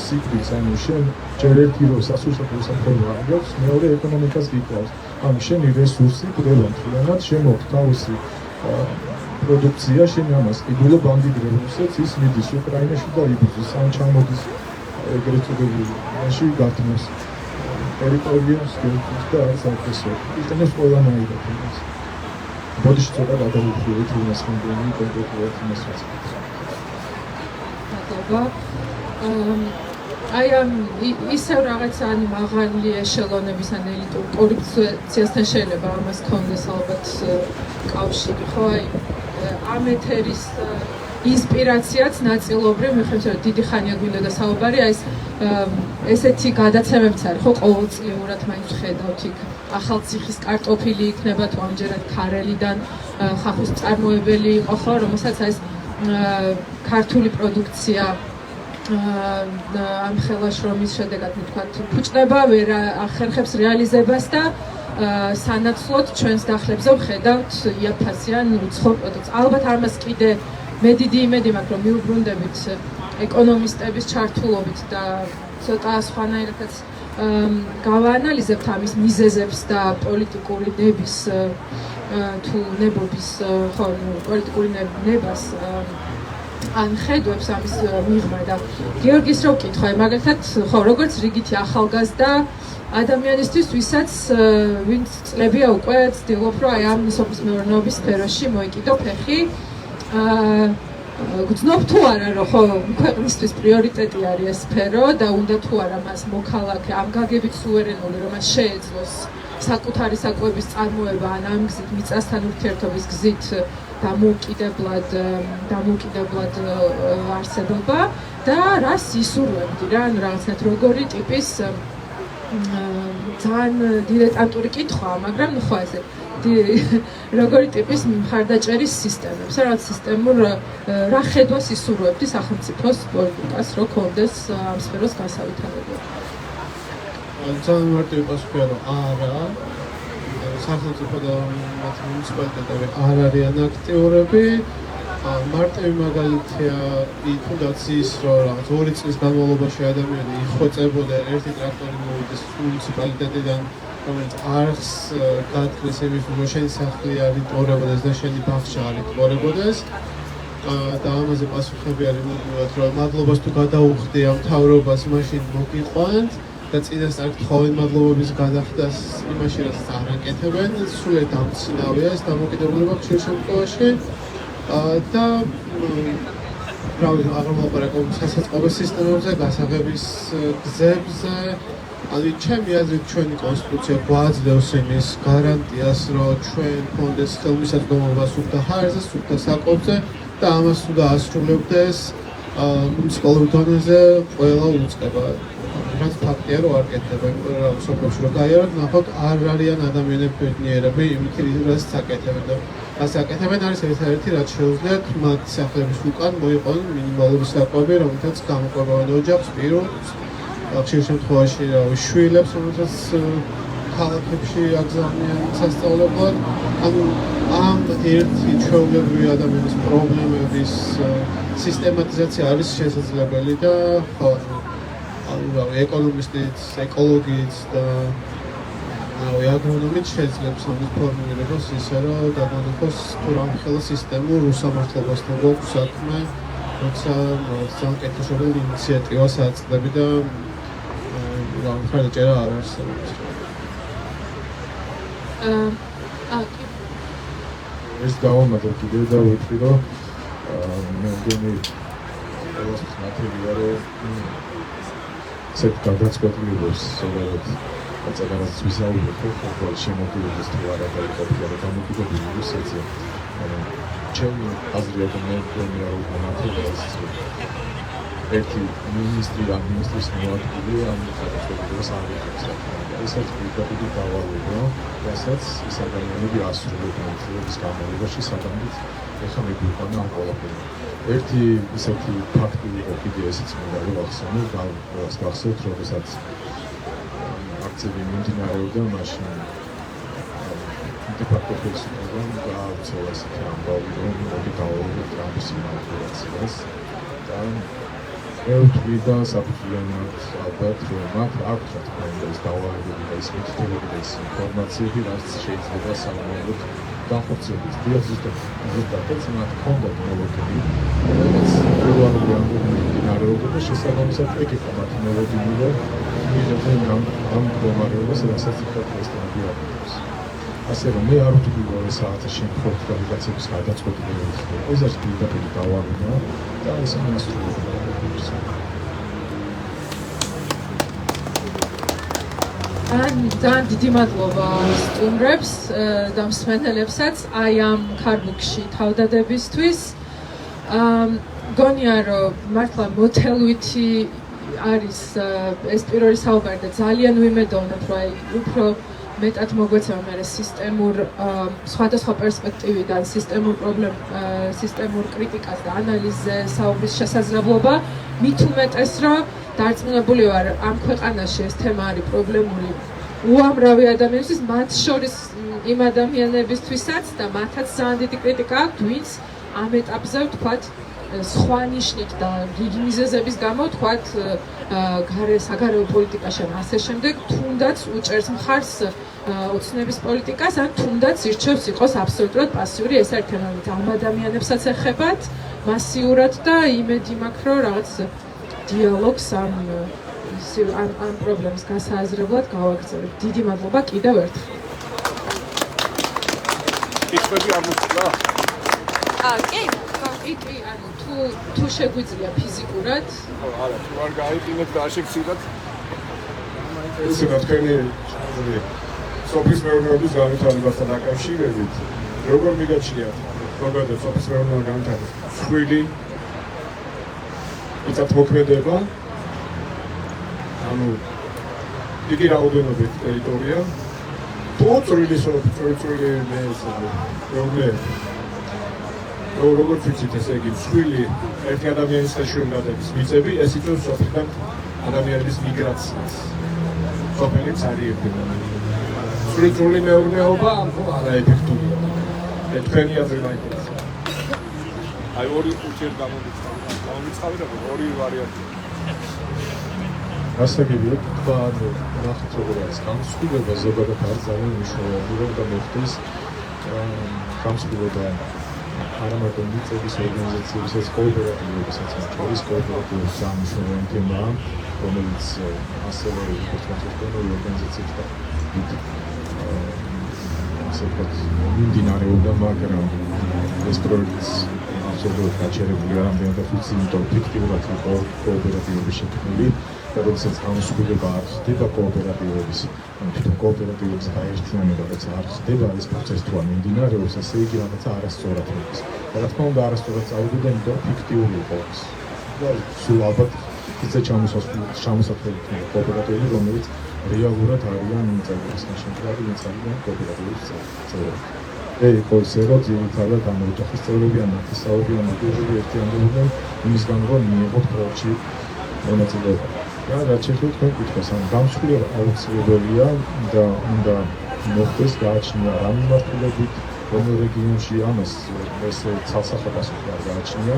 სიკვდილს, ანუ შენ ჯერ ერთი რომ სასურსათო სამყარო აღგავს, მეორე ეკონომიკას გიკლავს. ანუ შენი რესურსი ყველა მთლიანად შემოგვთ თავისი პროდუქცია, შენ ამას ყიდულობ ამდიდრებს, ის მიდის უკრაინაში და იბრძვის, ან ჩამოდის ეგრეთ წოდებული მაშინ გათმოს ტერიტორიას გეუბნებს და არც აღესო. ისინი ყველანაირად იმას. ბოდიში ცოტა გადავუხდით იმას მომდენი კონკრეტულად იმას რაც მადლობა. აი ამ ისევ რაღაცა ან მაღალი ეშელონების ან ელიტურ კორუფციასთან შეიძლება ამას ქონდეს ალბათ კავშირი, ხო? აი ამ ეთერის ინსპირაციაც ნაწილობრივ მიხედავთ რომ დიდი ხანია გვინდა და საუბარი აი ესეთი გადაცემებიც არის ხო ყოველწლიურად მაინც ხედავთ იქ ახალციხის კარტოფილი იქნება თუ ამჯერად ქარელიდან ხახუს წარმოებელი იყო ხო რომელსაც აი ქართული პროდუქცია ამ ხელაშრომის შედეგად ვთქვათ ფუჭდება ვერ ახერხებს რეალიზებას და სანაცვლოდ ჩვენს დახლებზე ვხედავთ იაფფასიან უცხო პროდუქტს. ალბათ ამას კიდე მე დიდი იმედი მაქვს რომ მიუბრუნდებით ეკონომისტების ჩართულობით და ცოტა სხვანაირადაც გავაანალიზებთ ამის მიზეზებს და პოლიტიკური ნების თუ ნებობის ხო პოლიტიკური ნებას ან ხედვებს ამის მიღმა და გიორგის რო ვკითხა მაგალითად ხო როგორც რიგითი ახალგაზრდა ადამიანისთვის ვისაც ვინც წლებია უკვე ცდილობ რომ აი ამ სოფლის მეურნეობის სფეროში მოიკიდო ფეხი გძნობ თუ არა რომ ხო ქვეყნისთვის პრიორიტეტი არის ეს სფერო და უნდა თუ არა მას მოქალაქე ამ გაგებით სუვერენული რომ მას შეეძლოს საკუთარი საკვების წარმოება ან ამ გზით მიწასთან ურთიერთობის გზით დამოუკიდებლად არსებობა და რას ისურვებდი რა ანუ რაღაცნაირად როგორი ტიპის ძალიან დილეტანტური კითხვაა, მაგრამ ხო ესე როგორი ტიპის მხარდაჭერის სისტემებს, რაღაც სისტემურ რა ხედვას ისურვებდი სახელმწიფოს პოლიტიკას, რო კონდეს ამ სფეროს განსავითარებლად. ძალიან მარტივი პასუხია რომ არა. სახელმწიფო და მუნიციპალიტეტები არ არიან აქტიურები. მარტივი მაგალითია თუნდაც ის რომ რაღაც 2 წლის განმავლობაში ადამიანი იხოცებოდა ერთი ტრაქტორი მოვიდეს მუნიციპალიტეტიდან რომელიც არხს გათქლის იმის რომ შენი სახლი არ იტყორებოდეს და შენი ბავშვი არ იტყორებოდეს და ამაზე პასუხები არის მუდმივად რომ მადლობას თუ გადაუხდი ამ მთავრობას მაშინ მოგიყვანთ და წინასწარ გთხოვენ მადლობების გადახდას იმაში რაც არ აკეთებენ სულეთ ამცინავია ეს დამოკიდებულება ხშირ შემთხვევაში და აღარ მოვაპარაკო სასაწყობო სისტემებზე, გასაღების გზებზე. ანუ ჩემი აზრით ჩვენი კონსტიტუცია გვაძლევს იმის გარანტიას, რომ ჩვენ გქონდეს ხელმისაწვდომობა სუფთა ჰაერზე, სუფთა საკვებზე და ამას თუ დაასრულებდეს მუნიციპალურ დონეზე ყველა უწყება. რაც ფაქტია რომ არ კეთდება იმ სოფელში რომ გაიაროთ, ნახოთ არ არიან ადამიანები ბედნიერები იმით რაც აკეთებენ და ასე აკეთებენ არის ერთ-ერთი რაც შეუძლიათ მათ სახლების უკან მოიყვანონ მინიმალური საკვები, რომელთაც გამოყვებიან ოჯახს, პირობს, ხშირ შემთხვევაში შვილებს, რომელთაც ქალაქებში აგზავნიან სასწავლებლად. ანუ ამ ერთი ჩვეულებრივი ადამიანის პრობლემების სისტემატიზაცია არის შესაძლებელი და ხო ეკონომისტიც, ეკოლოგიც და აგრონომიც შეძლებს ამის ფორმულირებას ისე რომ დაგონახოს თუ რამხელა სისტემურ უსამართლობასთან გვაქვს საქმე, როცა ძალიან კეთილშობილი ინიციატივას აწყდები და მხარდაჭერა არ არსებობს. ეს დავამატებ კიდევ და ვიტყვი რომ მე მგონი ყველას მათებია რომ ცეთ გადაწყვეტილებას ზოგადად რაც ვისაუბრეთ ხო შემოგვიდეს თუ არა და ყოფილი და დამოკიდებული ისეცი ანუ ჩემი აზრია და მე მგონია რომ მათებია ერთი მინისტრი ადმინისტრიის მოადგილე ამ სახელმწიფოს აღიარებს. ესაც პირდაპირ დავალება, რასაც ეს ადამიანები ასრულებენ წლების განმავლობაში საგანძურით ეხლა მეგვიყვანა ამ ყველაფერი. ერთი ისეთი ფაქტი იყო კიდე ესეც მინდა რომ ახსენო და რაც გახსოვთ, როდესაც აქციები მიმდინარეობდა, მაშინ დეპარტამენტის ხელისუფლებამ გააუცხოა ესეთი ამბავი, რომ მოდი დავავალოთ ტრამპის ინაუგურაციას და მე ვთვლი და საფუძვლიანად ალბათ რომ მათ აქვთ რა თქმა უნდა ეს დავალებები და ის მითითებები და ის ინფორმაციები, რაც შეიძლება სამომავლოდ განხორციელდეს. ზუსტად მათ ჰქონდათ მოლოდინი, რომელიც პირველი ამბობი მიმდინარეობდა და შესაბამისად ეკითხა მათი მოლოდინი, რომ მიიღებდნენ ამ მდგომარეობას, რასაც იქათ ესტონები აკეთებს. ასე რომ მე არ ვთვლი რომ ეს საათის შემთხვევით კვალიფიკაციების გადაწყვეტილება ეს არის პირდაპირ დავალება და ეს მასშტაბურია. ძალიან დიდი მადლობა სტუმრებს და მსმენელებსაც აი ამ ქარბუქში თავდადებისთვის. გონია რომ მართლა მოტელვითი არის ეს პირველი საუბარი და ძალიან ვიმედოვნებ რომ აი უფრო მეტად მოგვეცემა მე სისტემურ სხვადასხვა პერსპექტივიდან სისტემურ კრიტიკას და ანალიზზე საუბრის შესაძლებლობა მით უმეტეს რომ დარწმუნებული ვარ ამ ქვეყანაში ეს თემა არის პრობლემული უამრავი ადამიანისთვის მათ შორის იმ ადამიანებისთვისაც და მათაც ძალიან დიდი კრიტიკა აქვთ ვინც ამ ეტაპზე ვთქვათ სხვა ნიშნით და დიდი მიზეზების გამო ვთქვათ საგარეო პოლიტიკაში ან ასე შემდეგ თუნდაც უჭერს მხარს ოცნების პოლიტიკას ან თუნდაც ირჩევს იყოს აბსოლუტურად პასიური ეს არის თემა ვინც ამ ადამიანებსაც ეხებათ მასიურად და იმედი მაქვს რომ რაღაც დიალოგს ამ პრობლემის გასააზრებლად გავაგრძელებთ. დიდი მადლობა კიდევ ერთხელ. კითხვები არ მოხდა? კი, ანუ თუ შეგვიძლია ფიზიკურად. არა, თუ არ გაიყინეთ და აშექცილდათ. ეს რა თქვენი სოფლის მეურნეობის განვითარებასთან დაკავშირებით, როგორ მიგაჩნიათ, ზოგადად სოფლის მეურნეობის განვითარება, ცხვილი, მიწათმოქმედება, ანუ დიდი რაოდენობით ტერიტორია, თუ წვრილი მეურნეობა. როგორც ვიცით, ესე იგი, ცხვილი ერთი ადამიანის შეშულებების მიწები, ეს იწვევს სოფლიდან ადამიანების მიგრაციას. სოფელი წარიერდება. სრული მეურნეობა არაეფექტურია. თქვენი აზრი მაინტერესებს. აი ორი უჩერ გამომიცხავი რა ორი ვარიანტი. გასაგებია თქვა, ნახეთ როგორ არის განსხვავება ზოგადად არის ძალიან მნიშვნელოვანი რომ გამოხდეს განსხვავება არა მარტო მიწების ორგანიზაციებისაც კოოპერატივებისაც არის კოოპერატივების მნიშვნელოვანი თემაა რომელიც ასევე კონსტრუქციული ორგანიზაციებთან ასე ვთქვათ მიმდინარეობდა მაგრამ ეს პროექტი ზოგადად გაჩერებული არ ამდენად ვიცი იმიტომ ფიქტიურად იყო კოოპერატივების შექმნილი და როდესაც განსხვავება არ ხდება კოოპერატივების ან თვითონ კოოპერატივების გაერთიანება რაც არ ხდება ეს პროცესი თუ არ მიმდინარეობს ასე იგი რაღაცა არასწორად მოდის და რა თქმა უნდა არასწორად წავიდა იმიტომ ფიქტიური იყო ეს და სულ ალბათ ისე ჩამოსახლებული კოოპერატივები რომელიც რეალურად არიან მიწების ნაშენები ვინც არიან კოოპერატივების წევრები იყო ისე რომ ძირითადად ამ ოჯახის წევრები ან ნათესაობები ან მოგებულები ერთიანდებოდნენ იმის გამო რომ მიიღოთ პროექტში მონაწილეობა რა შეიძლება თქვენ კითხოს ან გამსხვილება აუცილებელია და უნდა მოხდეს გააჩნია რა მიმართულებით რომელ რეგიონში ამას ეს ცალსახებას უნდა გააჩნია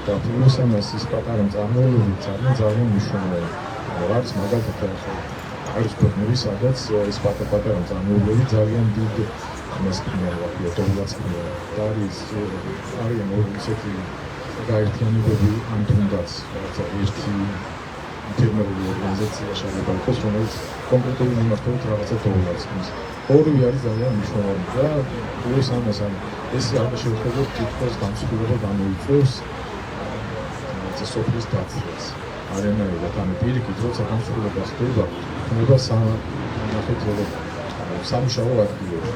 და პლუს ამას ის პატარა წარმოებები ძალიან მნიშვნელოვანია რაც მაგალითად არის ქვეყნები სადაც ეს პატარა წარმოებები ძალიან დიდ ამას ქნია დოლარს ქნია და არიან ისეთი გაერთიანებები ან თუნდაც ერთი ფერმერული ორგანიზაცია შეიძლება იყოს, რომელიც კონკრეტული მიმართულებით რაღაცა დოლარს ქნის. ორივე არის ძალიან მნიშვნელოვანი და პლუს ამას ეს არ შეიძლება თითქოს განსხვავება გამოიწვევს სოფლის დაცვას. არანაირად ანუ პირიქით როცა განსხვავება ხდება, ხდება სამუშაო ადგილები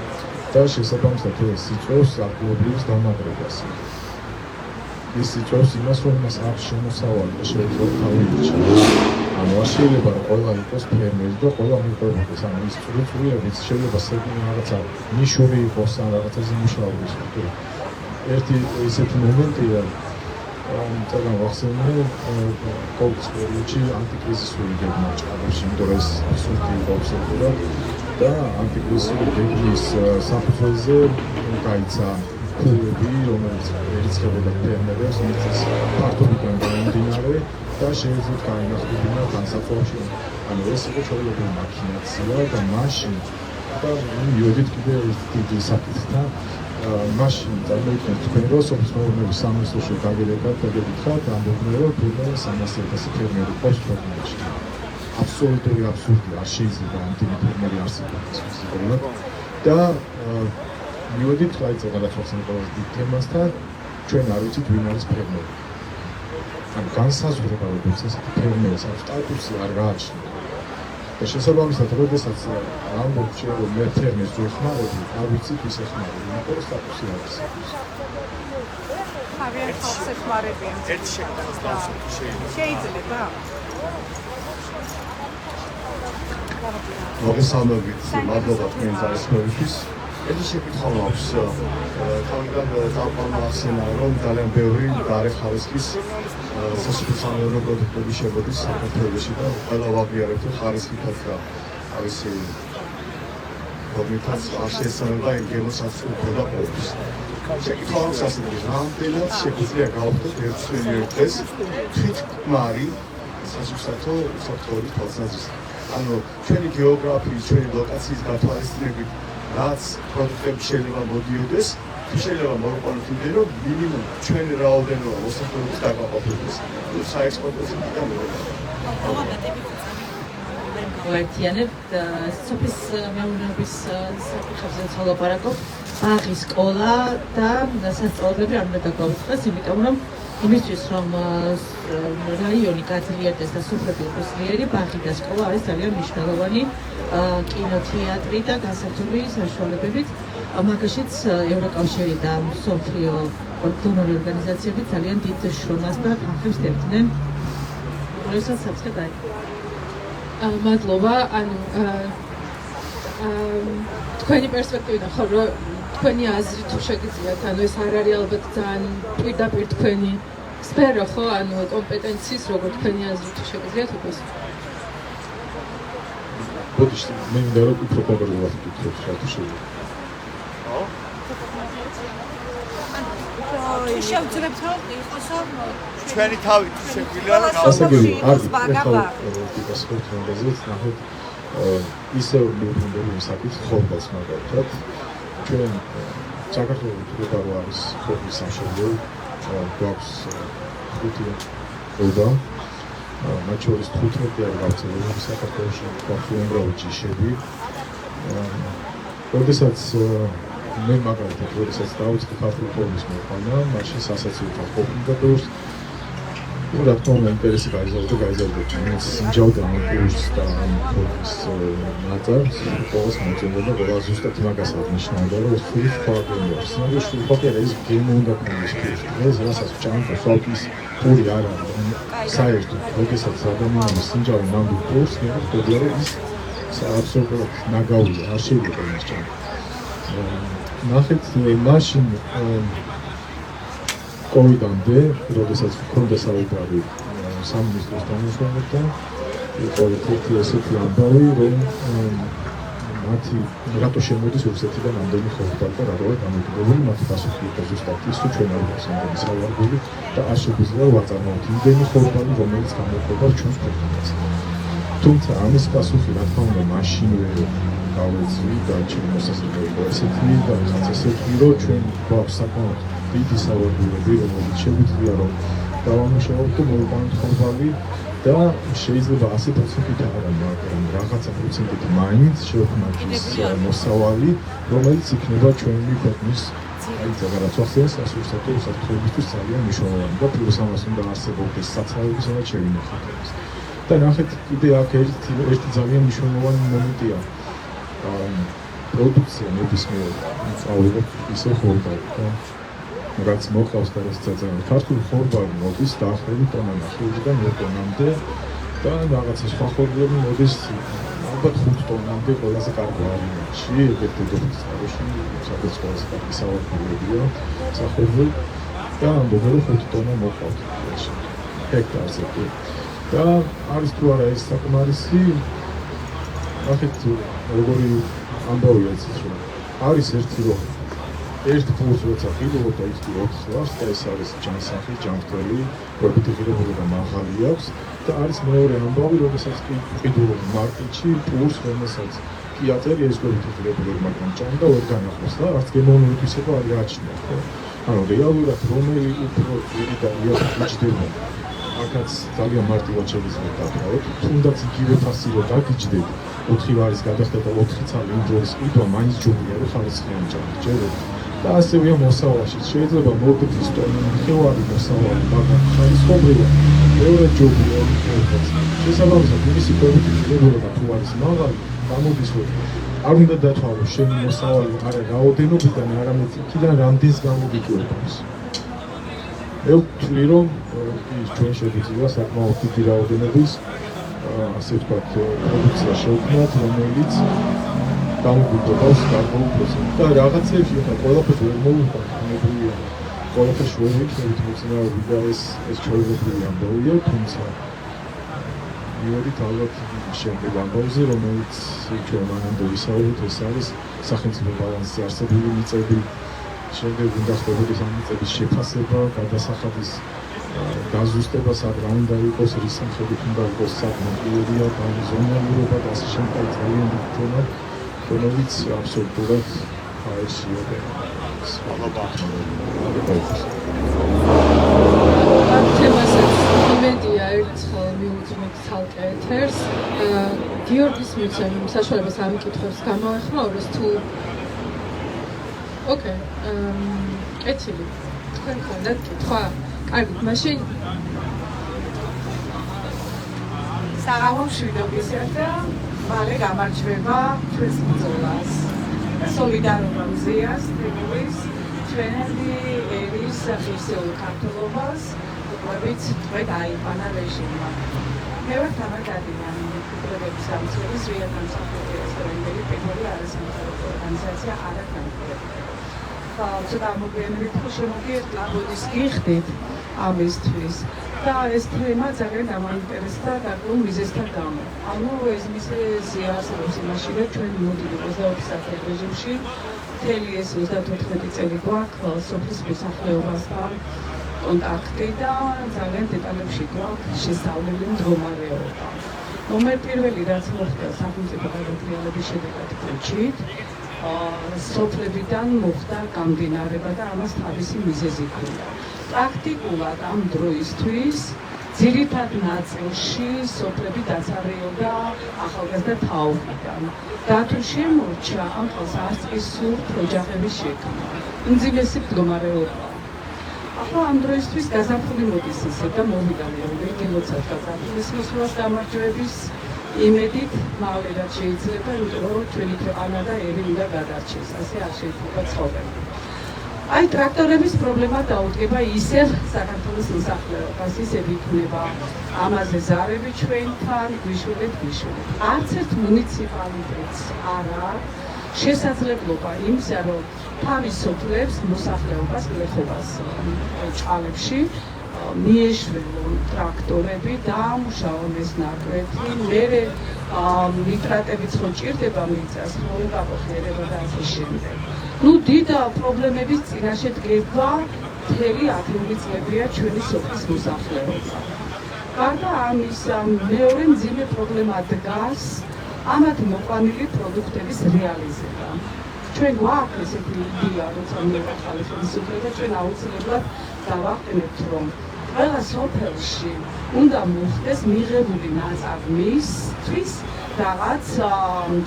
და შესაბამისად ეს იწვევს ადგილობრივის დამაგრებას. ის იწვევს იმას, რომ მას აქვს შემოსავალი და შეიძლება თავი. ანუ არ შეიძლება რომ ყველა იყოს ფერმერი და ყველა მიყვებოდეს. ანუ ის წვრილებით შეიძლება სერგინი რაღაცა ნიშური იყოს ან რაღაცაზე მუშაობის. ერთი ისეთი მომენტია, ძალიან ვახსენე კოვის პერიოდში ანტიკრიზისული გეგმა ჭარბობს, იმიტომ რომ ეს აბსურდი იყო აბსოლუტურად და ანტიკრიზისული გეგმის საფუძველზე გაიცა ფულები, რომელიც ერიცხებოდა ფერმერებს, მისთვის ფართობიდან გამომდინარე და შეიძლება გაინახებინა განსაკუთრებაში. ანუ ეს იყო ჩვეულებრივი მაქინაცია და მაშინ და მივედით კიდევ ერთი საკითხთან. მაშინ წარმოიდგინეთ თქვენ რომ სოფლის სამინისტროში გაგერებათ და გეკითხათ ამბობენ რომ თუნდაც 300,000 ფერმერი ყავს ქვეყანაში. აბსოლუტური აბსურდი, არ შეიძლება ამ ტიპის ფერმერი არსებობს ფიზიკურად და მივედით რაიცა გადაწყვეტენ ყოველ დიდ თემასთან ჩვენ არ ვიცით ვინ არის ფერმერი. ან განსაზღვრება როგორც ესეთი ფერმერის ამ სტატუსი არ გააჩნია. და შესაბამისად, როდესაც ამბობ რომ მე ფერმერს ვეხმარები, არ ვიცით ვის ეხმარები, იმიტომ რომ სტატუსი არ არის. თავიანთ ხალხს ეხმარებიან. ერთ შეკითხვას შეიძლება? მოგესალმებით, მადლობა თქვენი ძალისხმევისთვის. ერთი შეკითხვა მაქვს. თავიდან წამყვანმა ახსენა, რომ ძალიან ბევრი გარე ხარისხის სასოფლო-სამეურნეო პროდუქტები შემოდის საქართველოში და ყველა ვაღიარებთ ხარისხითაც და ავისი რომლითაც არ შეესაბამება იმ გემოსაც უფრო და ყოველთვის. შეკითხვა მაქვს ასეთი, რამდენად შეგვიძლია გავხდეთ 1 ტრილიონი დღეს თვითკმარი სასოფლო სექტორის თვალსაზრისით. ანუ ჩვენი გეოგრაფიის, ჩვენი ლოკაციის გათვალისწინებით რაც პროდუქტები შეიძლება მოდიოდეს, შეიძლება მოვიყვანოთ იმდენ, რომ მინიმუმ ჩვენი რაოდენობა მოსახლეობის დაკავებდეს. საექსპორტოზე და ვერთიანებთ სოფლის მეურნეობის საკითხებზე ცალაპარაკობ, ბაღის სკოლა და სასწავლებლები არ უნდა გაგვაწყდეს, იმიტომ რომ იმისთვის რომ რაიონი გაძლიერდეს და სოფლები იყოს ძლიერი, ბაღი და სკოლა არის ძალიან მნიშვნელოვანი კინოთეატრი და განსაკუთრებული საშუალებებით. მაგაშიც ევროკავშირი და მსოფლიო დონორი ორგანიზაციები ძალიან დიდ შრომას და ხალხებს დებდნენ. როდესაც საბჭოთა მადლობა, ანუ თქვენი პერსპექტივიდან ხო რომ თქვენი აზრი თუ შეგიძლიათ, ანუ ეს არ არის ალბათ ძალიან პირდაპირ თქვენი სფერო ხო, ანუ კომპეტენციის როგორ თქვენი აზრი თუ შეგიძლიათ იყოს. ბოდიში, მე მინდა რომ უფრო კონკრეტულად ვკითხოთ რა თუ შეიძლება. შევძლებთ რომ იყოსო ჩვენი თავი შეგვიძლია რა ასე ეხლა ვიკასოთ რამაზეც ნახოთ ისევ მიუხედავად საკითხს ხორბალს მაგალითად ჩვენ საქართველოს უბრალოდ არის ხორბის სამშობლო გვაქვს 5 ობა მათ შორის 15 არის გავრცელებული საქართველოში გვაქვს უამრავი ჯიშები როდესაც მე მაგალითად როდესაც დავიწყე ქართული ფორმის მოყვანა მაშინ სასაცილო ყოფილი ბევრს რა თქმა უნდა ინტერესი გაიზარდა სინჯავდა მოკურს და ფორმის ნაწარმს ყოველს მოწონდა ყველა ზუსტად მაგას აღნიშნავდა რომ სული ფაქტორია სინამდვილე სული ფაქტორია ის გემო უნდა ქონდეს ეს რასაც ჭამს სალტის პური არ არის საერთოდ როდესაც ადამიანის სინჯავი ნამდვილ პურს ნებია რომ ის აბსოლუტურად ნაგავია არ შეიძლება იმას ჭამს ნახეთ მაშინ კოვიდამდე, როდესაც მქონდა საუბარი სამინისტროს თანამშრომლებთან, იყო ერთი ესეთი ამბავი, რომ მათი რატო შემოდის რუსეთიდან ამდენი ხორბალი და რატოა დამოკიდებული მათი პასუხი იყო ზუსტად ის, რომ ჩვენ არ გვაქვს ამდენი სავარგული და არ შეგვიძლია ვაწარმოოთ იმდენი ხორბალი, რომელიც გამოყვება ჩვენს ქვეყანას. თუმცა ამის პასუხი რა თქმა უნდა მაშინვე გავეცი და ჩემი მოსაზრება იყო ესეთი და ხაც ესეთი, რომ ჩვენ გვაქვს საკმაოდ დიდი სავარგულები, რომელიც შეგვიძლია რომ დავამუშავოთ და მოვიყვანოთ ხორბალი და შეიძლება 100%-ით არა, მაგრამ რაღაცა პროცენტით მაინც შევქმნათ ის მოსავალი, რომელიც იქნება ჩვენი ქვეყნის აი რაღაც ახსენს სასურსათო უსაფრთხოებისთვის ძალიან მნიშვნელოვანი და პლუს ამას უნდა არსებობდეს საცხოვრებისა და შევინახოთ. და ნახეთ კიდე აქ ერთი ძალიან მნიშვნელოვანი მომენტია. პროდუქცია ნებისმიერ წავიღოთ ისე ხორბალი და რაც მოყავს და რაც ძალიან ქართული ხორბალი მოდის დაახლოებით ტონა 9-დან 2 ტონამდე და რაღაცა სხვა ხორბლები მოდის ალბათ 5 ტონამდე ყველაზე კარგი არიანში ეგეთი დოქტორის წყაროში სადაც ყველაზე კარგი სავარგულებია სახორბლი და ამბობენ 5 ტონა მოყავთ ჰექტარზე და არის თუ არა ეს საკმარისი ნახეთ როგორი ამბავია ეს რომ არის ერთი რომ ერთ პულს როცა ყიდულობ და ის 4 ლარს და ეს არის ჯანსაღი, ჯანმრთელი, პროფიტი ღირებულება მაღალი აქვს და არის მეორე ამბავი, როდესაც ყიდულობ მარკეტში პულს, რომელსაც კი აწერია ეს პროფიტი ღირებულება, მაგრამ ჭამ და ვერ განახლოს და არც გემოვნური თვისება არ გააჩნია, ხო? ანუ რეალურად რომელი უფრო ძვირი და იაჭდება აქაც ძალიან მარტივად შეიძლება დავყავოთ, თუნდაც იგივე ფასი რო დაგიჯდეთ 4 ლარის გადახდა და 4 ცალი იმ დროის ყიდვა მაინც ჯობია რომ ხარისხიანი ჭამჭეროთ და ასევეა მოსავალში შეიძლება მოვდების ტონა ნახევარი მოსავალი მაგრამ ხარისხობრივად მეორე ჯობია შესაბამისად მისი პროდუქტი ღირებულება თუ არის მაღალი გამოდის რომ არ უნდა დათვალო შენი მოსავალი არა რაოდენობიდან არამედ იქიდან რამდენს გამოგიკვირდებს ელთვლი რომ ის ჩვენ შეგვიძლია საკმაოდ დიდი რაოდენობის ასე ვთქვათ პროდუქცია შევქმნათ რომელიც გამოგიკვირდებს კარგულ პროცესს და რაღაცებში ხა ყველაფერს ვერ მოვუყვანებია ყველაფერს ვერ ვიქნებით მოწინააღმდეგე და ეს ჩვეულებრივი ამბავია თუმცა მივედით ალბათ შემდეგ ამბავზე რომელიც ჩვენ მანამდე ვისაუბრეთ ეს არის სახელმწიფო ბალანსზე არსებული მიწები შემდეგ უნდა ხდებოდეს ამ მიწების შეფასება, გადასახადის გაზუსტება, სად რა უნდა იყოს, რის სამხედროდ უნდა იყოს, სად მოყოლია, ზონალურობა და ასე შემდეგ ძალიან დიდი თემა, რომელიც აბსოლუტურად აეშია და ამ თემასაც იმედია ერთხელ მივუძვნოთ ცალკე ეთერს. გიორგის მიცემ საშუალებას ამ კითხვებს გამოეხმაუროს თუ ოკეი, კეთილი. თქვენ გქონდათ კითხვა? კარგით, მაშინ საღამო მშვიდობისა და მალე გამარჯვება ჩვენს ბრძოლას. სოლიდარობა მზიას, თემის, ჩვენები ერის ხისეულ ქართულობას, რომელიც თქვენ აიყვანა რეჟიმმა. მე ვარ თამარ გადინიანი, უფლებების სამცველის ზრიად განსახილველი რესტორანები პირველი არასამთავრობო ორგანიზაცია არათანხმდები. ცოტა მოგვიანებით ხო შემოგიერთეთ ლაბოდის გიხდით ამისთვის და ეს თემა ძალიან გამაინტერესდა გარკვეულ მიზეზთან გამო. ანუ ეს მიზეზი არსებობს იმაში, რომ ჩვენ მოდით 24 საათის რეჟიმში მთელი ეს 34 წელი გვაქვს სოფლის მოსახლეობასთან კონტაქტი და ძალიან დეტალებში გვაქვს შესწავლილი მდგომარეობა. ნომერ პირველი რაც მოხდა სახელმწიფო გადატრიალების შედეგად ქუჩით სოფლებიდან მოხდა გამდინარება და ამას თავისი მიზეზი ჰქონდა. პრაქტიკულად ამ დროისთვის ძირითად ნაწილში სოფლები დაცარიელდა ახალგაზრდა თაობიდან. და თუ შემორჩა ამ ხელს არწის სურთ ოჯახების შექმნა. უმძიმესი მდგომარეობა. ახლა ამ დროისთვის გაზაფხული მოდის ისე და მოვიდა მეორე გილოცად გაზაფხულის მოსვლას გამარჯვების იმედით მალერად შეიძლება, იმიტომ რომ ჩვენი ქვეყანა და ერი უნდა გადარჩეს, ასე არ შეიძლება ცხოვრება. აი ტრაქტორების პრობლემა დაუდგება ისევ საქართველოს მოსახლეობას, ისევ იქნება ამაზე ზარები ჩვენთან, გვიშველეთ. არც ერთ მუნიციპალიტეტს არ აქვს შესაძლებლობა იმისა, რომ თავის სოფლებს მოსახლეობას გლეხობას ჭალებში მიეშველონ ტრაქტორები და ამუშავონ ეს ნაკვეთი, მერე ნიტრატებიც ხო ჭირდება მიწას, ხო გაფეხერება და ასე შემდეგ. დიდი პრობლემების წინაშე დგება მთელი ათეული წლებია ჩვენი სოფლის მოსახლეობა. გარდა ამისა, მეორე მძიმე პრობლემა დგას ამათი მოყვანილი პროდუქტების რეალიზება. ჩვენ გვაქვს ესეთი იდეა, როცა მივახალ ხელისუფლება და ჩვენ აუცილებლად დავახტენებთ, რომ ყველა სოფელში უნდა მოხდეს მიღებული ნაწარმისთვის რაღაც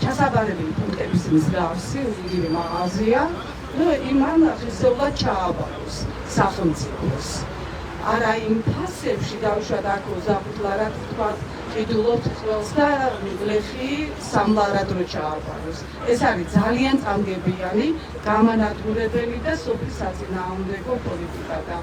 ჩასაბარებელი პუნქტების მსგავსი იგივე მაღაზია, იმან ხისეულად ჩააბაროს სახელმწიფოს. არა იმ ფასებში დავუშვათ აქ ზაფხულარად ვთქვათ ყიდულობთ ყველს და გლეხი სამლარად რო ჩააბაროს. ეს არის ძალიან წამგებიანი, გამანადგურებელი და სოფლის საწინააღმდეგო პოლიტიკა და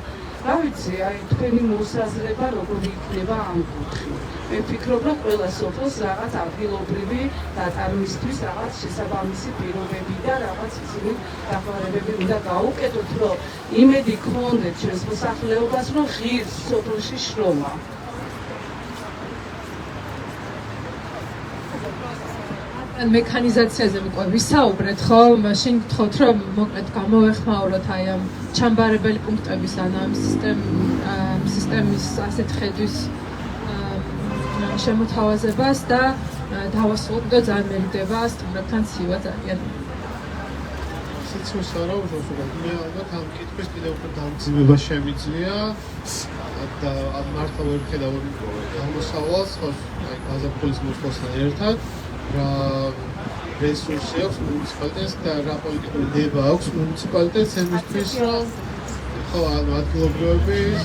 რა ვიცი, აი თქვენი მოსაზრება როგორი იქნება ამ კუთხით. მე ვფიქრობ, რომ ყველა სოფელს რაღაც ადგილობრივი დაწარმისთვის რაღაც შესაბამისი პირობები და რაღაც ისინი დახმარებები უნდა გაუკეთოთ, რომ იმედი გქონდეთ ჩვენს მოსახლეობას, რომ ღირს სოფელში შრომა. მექანიზაციაზე უკვე ვისაუბრეთ, ხო? მაშინ გთხოვთ, რომ მოკლედ გამოვეხმაუროთ აი ამ ჩამბარებელი პუნქტების ან ამ სისტემის ასეთ ხედვის შემოთავაზებას და დავასრულოთ და ძალიან მერიდება სტუმრებთან ცივა ძალიან. სიცოცხლე არა უბრალოდ მე ალბათ ამ კითხვის კიდევ უფრო დამძიმება შემიძლია და მართლა ვერ ვხედავ გამოსავალს, ხო, აი გაზაფხულის მოსვლასთან ერთად რა რესურსი აქვს მუნიციპალიტეტს და რა პოლიტიკური ნება აქვს მუნიციპალიტეტს იმისთვის, რომ ხო, ადგილობრივების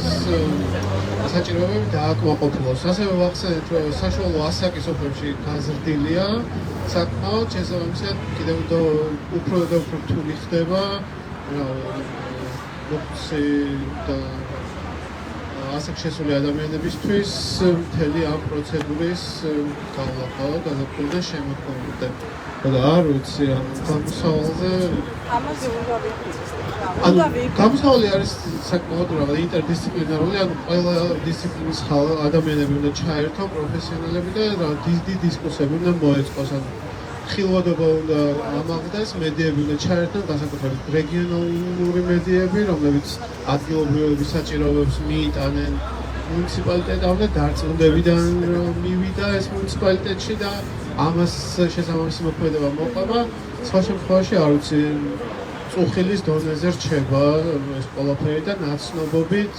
საჭიროებები დააკმაყოფილოს. ასევე ვახსენეთ, რომ საშუალო ასაკის სოფლებში გაზრდილია საკმაოდ, შესაბამისად კიდევ უფრო და უფრო რთული ხდება მოხსე და ასაკშესული ადამიანებისთვის მთელი ამ პროცედურის გავლა გაზაფხული და შემოქმედება. და არ ვიცი, ამ გამოსავალზე ამაზე უნდა ვიყიდოთ. გამოსავალი არის საკმაოდ რაღაც ინტერდისციპლინარული, ანუ ყველა დისციპლინის ადამიანები უნდა ჩაერთონ, პროფესიონალები და დიდი დისკუსიები უნდა მოეწყოს. ანუ ხილვადობა უნდა ამაღლდეს, მედიები უნდა ჩაერთონ, განსაკუთრებით რეგიონალური მედიები, რომლებიც ადგილობრივების საჭიროებებს მიიტანენ მუნიციპალიტეტამდე, დარწმუნდებიდან მივიდა ეს მუნიციპალიტეტში და ამას შესაბამისი მოქმედება მოყვება. სხვა შემთხვევაში არ ვიცი, წუხილის დონეზე რჩება ეს ყველაფერი და ნაცნობობით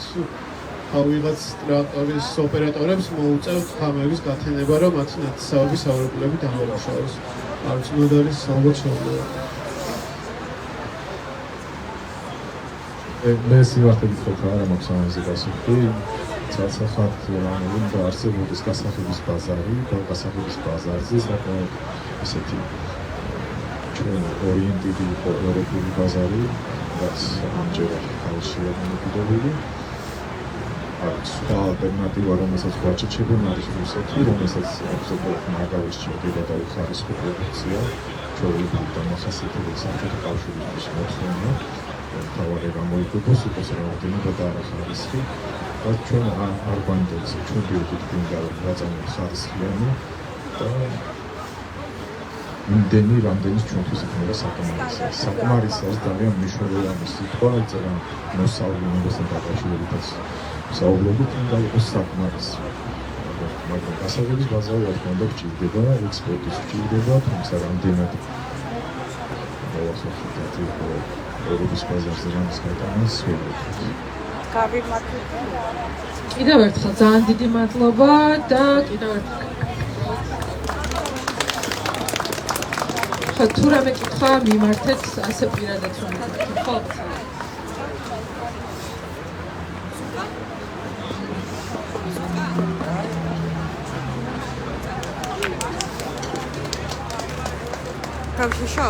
ვიღაც ტრაქტორის ოპერატორებს მოუწევთ ხამების გათენება, რომ მათი ნათესავების აურებლები დამოუკავოს. არ ვიცი, მოდარის ალბათ შეუძლია. მე სიმართლე გითხრათ რა არ მაქვს ამაზე გასაგები. ცალსახად უნდა არსებობდეს გასახების ბაზარი და გასახების ბაზარზე საკმაოდ ესეთი ჩვენ ორიენტირებული იყო ევროპული ბაზარი, რაც ამჯერად ხალხშია დამოკიდებული. სხვა ალტერნატივა, რომელსაც გვაჩეჩებენ, არის რუსეთი, რომელსაც აბსოლუტურად მაგავის ჭირდება და უხარისხო პროდუქცია, ჩვეულებრივ დამახასიათებელი საბჭოთა კავშირის მოთხოვნია. თავარი გამოიგებოს იყოს რაოდენობა და არა ხარისხი. და ჩვენ არ გვაინტერესებს, ჩვენ ვიდით გვინდა რაწამი ხარისხიანი და იმდენი, რამდენის ჩვენთვის იქნება საკმარისი. საკმარისი არის ძალიან მნიშვნელოვანი სიტყვა, ძალიან მოსავლინებასთან დაკავშირებითაც საუბრობთ, უნდა იყოს საკმარისი. მაგრამ გასაღების ბაზარი რა თქმა უნდა გჭირდება, ექსპორტის გჭირდება, თუმცა რამდენად დავახერხოთ ევროპის ბაზარზე რამის გატანას ვეუბნებით. კიდევ ერთხელ ძალიან დიდი მადლობა და კიდევ ერთხელ ხო თუ რამე კითხვა მიმართეთ ასე პირადად რომ ხო Как еще?